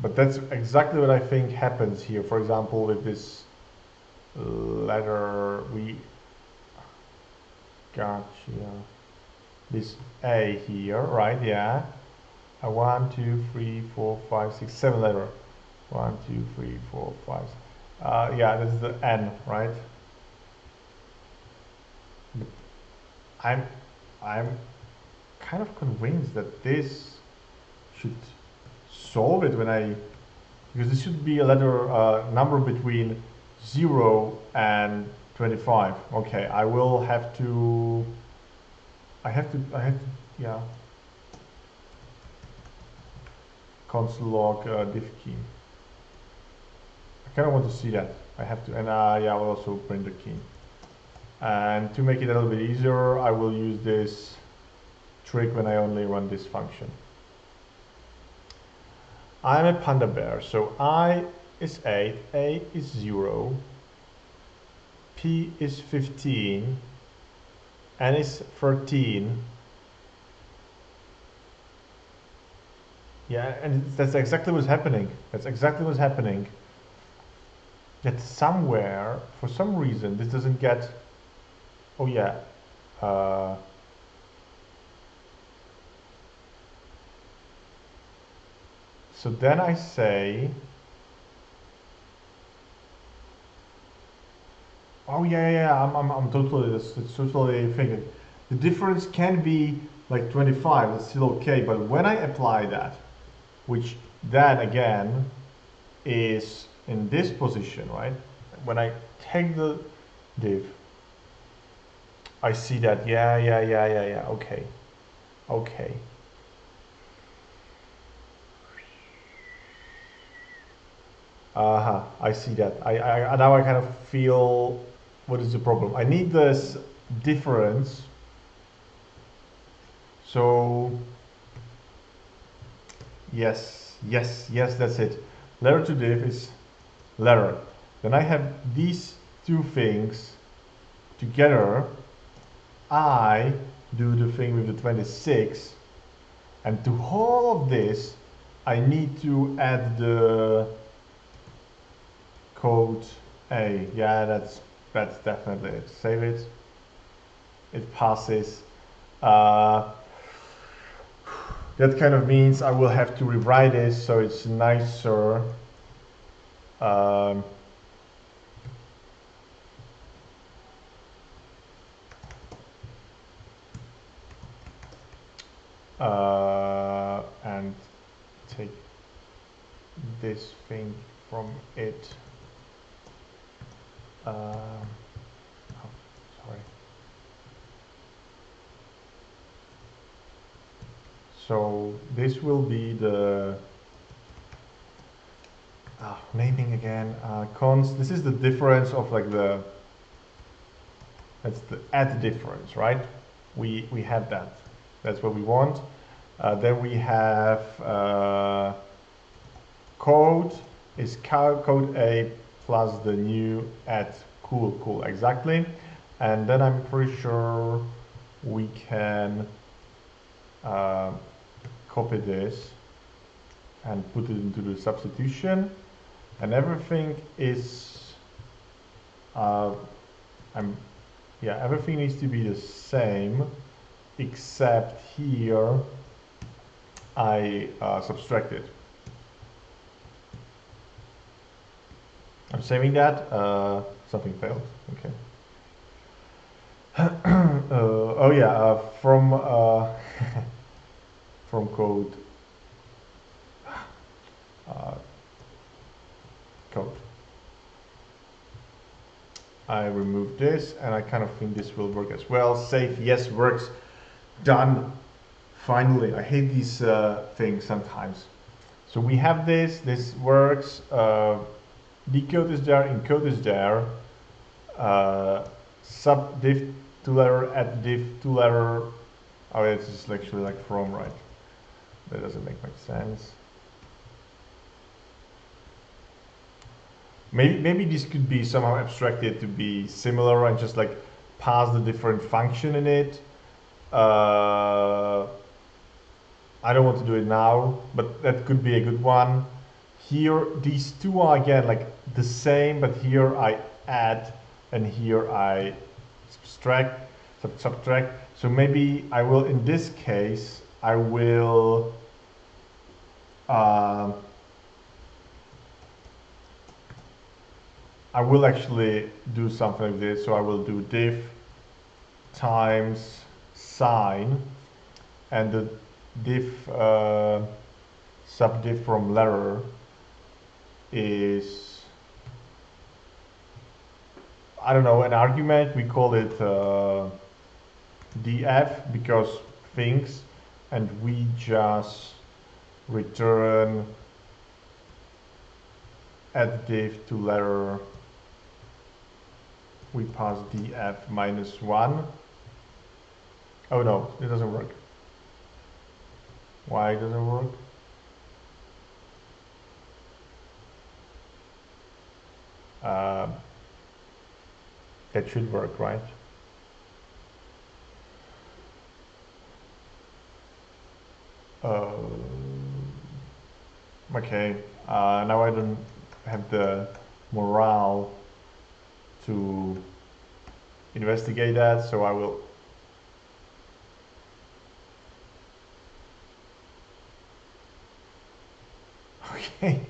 But that's exactly what I think happens here. For example, with this letter, we got this A here, right? Yeah. A 1, 2, 3, 4, 5, 6, 7 letter. 1, 2, 3, 4, 5. Yeah, this is the N, right? I'm kind of convinced that this should solve it because this should be a letter number between 0 and 25. Okay, I have to, yeah, console log diff key. I kind of want to see that. I have to, and yeah, I will also print the key. And to make it a little bit easier, I will use this trick when I only run this function. I'm a panda bear, so I is 8, A is 0, P is 15, N is 13. Yeah, and that's exactly what's happening. That's exactly what's happening. That somewhere, for some reason, this doesn't get... Oh yeah. So then I say... Oh yeah, I'm totally, it's totally thinking. The difference can be like 25, that's still okay, but when I apply that, which then again is in this position, right? When I take the div, I see that, yeah, okay. I see that. I now I kind of feel what is the problem. I need this difference. So yes, that's it. Letter to div is letter. Then I have these two things together. I do the thing with the 26, and to all of this I need to add the code A. Yeah, that's definitely it. Save it. It passes. That kind of means I will have to rewrite this so it's nicer. And take this thing from it. Oh, sorry. So this will be the naming again. Const. This is the difference of like that's the add difference, right? We have that. That's what we want. Then we have code is code A plus the new add cool exactly. And then I'm pretty sure we can copy this and put it into the substitution, and everything is everything needs to be the same, except here I subtracted. I'm saving that. Something failed. Okay. Oh yeah, from from code. Code. I removed this, and I kind of think this will work as well. Save, yes, works. Done. Finally, I hate these things sometimes. So we have this. This works. Decode is there. Encode is there. Sub div 2-letter, add div 2-letter. Oh, it's just actually like from, right? That doesn't make much sense. Maybe this could be somehow abstracted to be similar and just like pass the different function in it. I don't want to do it now, but that could be a good one. here these two are again like the same, but here I add and here I subtract. So maybe I will, in this case, I will actually do something like this. So I will do div times sign, and the div subdiv from letter is, I don't know, an argument. We call it df because things, and we just return add div to letter. We pass df -1. Oh no, it doesn't work. Why doesn't it work? That should work, right? Okay, now I don't have the morale to investigate that, so I will. Okay,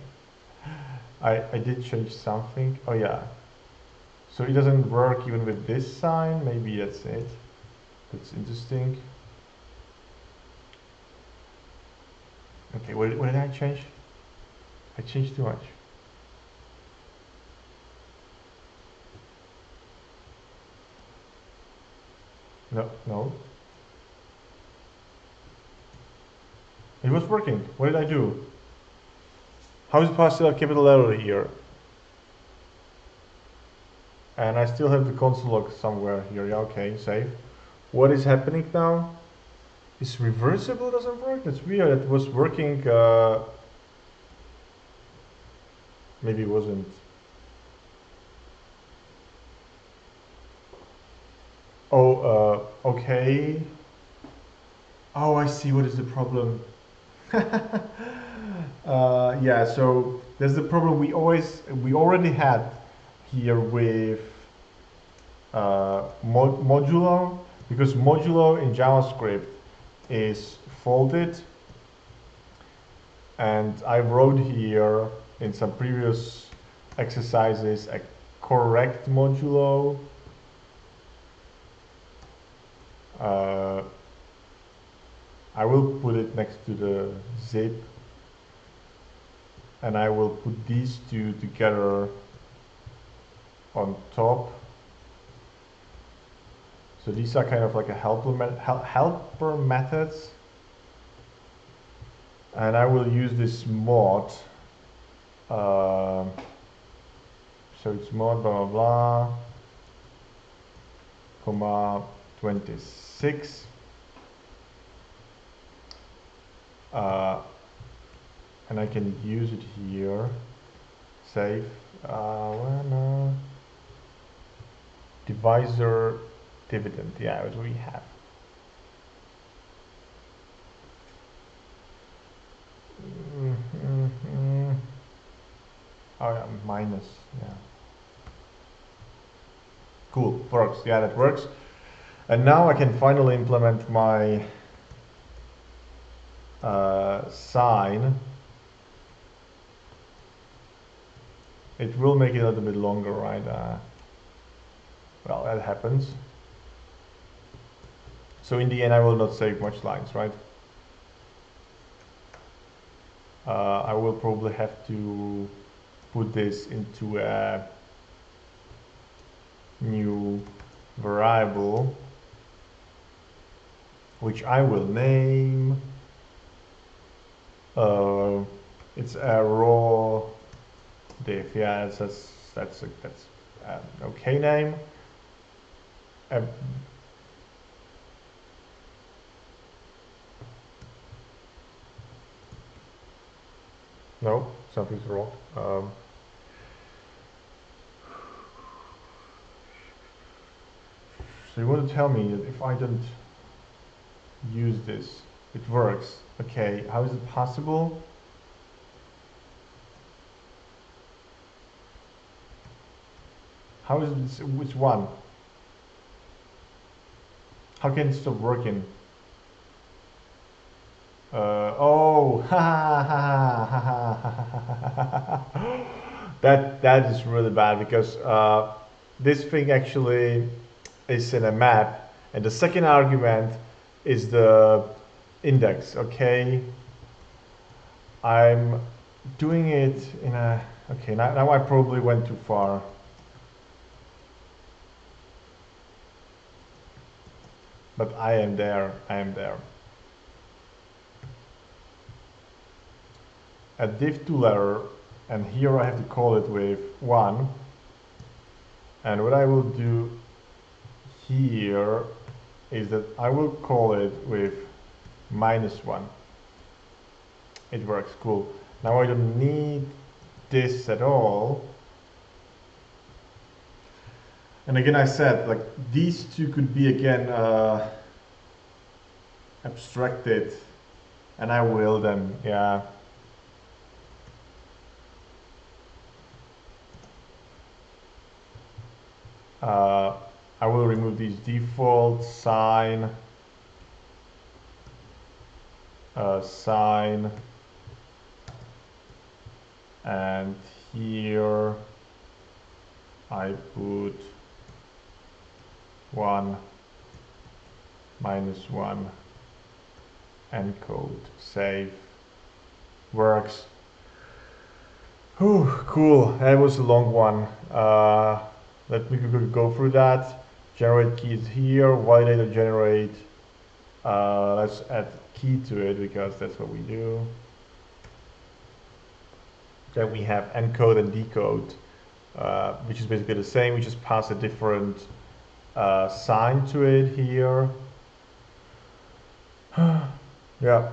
I did change something. Oh yeah, so it doesn't work even with this sign. Maybe that's it. That's interesting. Okay, what did I change? I changed too much. No. It was working. What did I do? How is it possible capital letter here? And I still have the console log somewhere here. Yeah, okay, save. What is happening now? Is reversible doesn't work? That's weird. It was working. Maybe it wasn't. Oh, okay. Oh, I see. What is the problem? Yeah, so there's the problem we already had here with modulo, because modulo in JavaScript is folded, and I wrote here in some previous exercises a correct modulo. I will put it next to the zip, and I will put these two together on top. So these are kind of like a helper methods, and I will use this mod. So it's mod blah blah blah, comma 26. And I can use it here. Save. Divisor dividend. Yeah, that's what we have. Oh yeah, minus. Yeah. Cool. Works. Yeah, that works. And now I can finally implement my sign. It will make it a little bit longer, right? Well, that happens. So in the end, I will not save much lines, right? I will probably have to put this into a new variable, which I will name. It's a raw div. Yeah, that's okay name. No, something's wrong. So you want to tell me that if I don't use this, it works? Okay, how is it possible? How is this, which one? How can it stop working? Oh, that is really bad because this thing actually is in a map, and the second argument is the index. Okay, I'm doing it in a. Okay, now I probably went too far. But I am there. I am there. A div2letter, and here I have to call it with 1. And what I will do here is that I will call it with -1. It works, cool. Now I don't need this at all. And again, I said, like, these two could be again abstracted, and I will then, yeah. I will remove these default sign, sign, and here I put 1, -1, encode, save, works. Whew, cool, that was a long one. Let me go through that. Generate keys here, validator generate. Let's add key to it because that's what we do. Then we have encode and decode, which is basically the same. We just pass a different sign to it here. Yeah,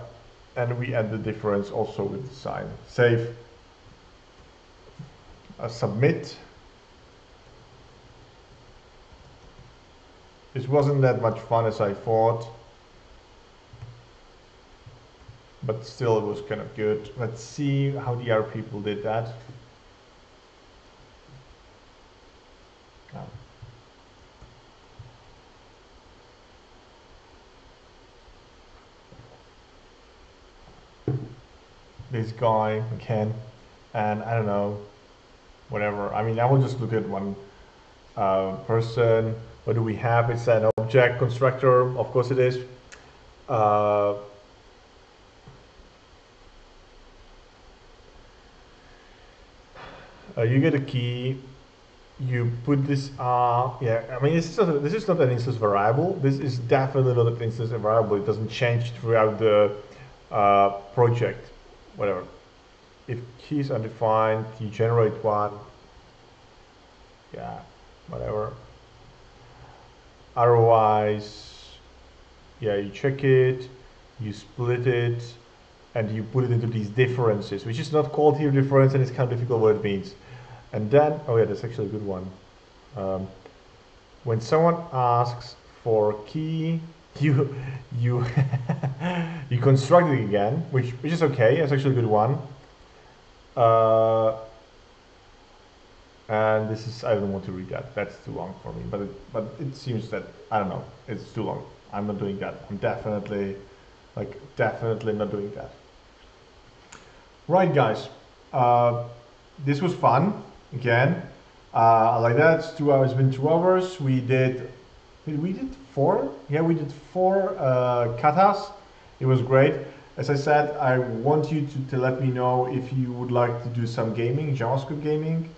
and we add the difference also with the sign. Save. Submit. This wasn't that much fun as I thought, but still it was kind of good. Let's see how the other people did that. Oh. This guy again, and I don't know, whatever. I mean, I will just look at one person. What do we have? It's an object constructor, of course it is. You get a key, you put this, yeah, I mean, this is not an instance variable. This is definitely not an instance variable. It doesn't change throughout the project, whatever. If key is undefined, you generate one, yeah, whatever. Otherwise, yeah, you check it, you split it, and you put it into these differences, which is not called here difference, and it's kind of difficult what it means. And then, oh yeah, that's actually a good one. When someone asks for key, you you construct it again, which is okay. That's actually a good one. And this is, I don't want to read that. That's too long for me. But it seems that, I don't know, it's too long. I'm not doing that. I'm definitely not doing that. Right, guys. This was fun. Again, I like that. It's 2 hours. It's been 2 hours. We did 4. Yeah, we did 4 katas. It was great. As I said, I want you to let me know if you would like to do some gaming, JavaScript gaming.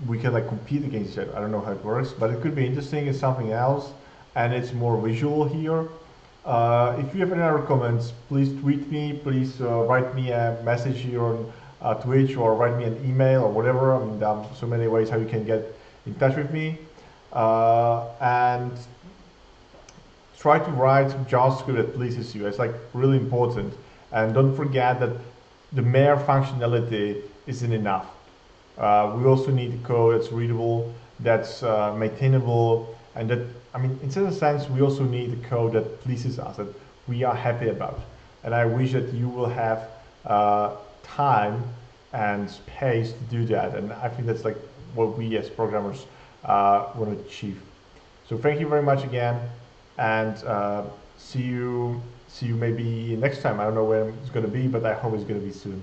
We can like compete against each other. I don't know how it works, but it could be interesting. It's something else, and it's more visual here. If you have any other comments, please tweet me. Please write me a message here on Twitch, or write me an email or whatever. I mean, there are so many ways how you can get in touch with me. And try to write some JavaScript that pleases you. It's like really important. And don't forget that the mere functionality isn't enough. We also need code that's readable, that's maintainable, and that, I mean, in certain sense, we also need a code that pleases us, that we are happy about. And I wish that you will have time and space to do that. And I think that's like what we as programmers want to achieve. So thank you very much again, and see you maybe next time. I don't know when it's going to be, but I hope it's going to be soon.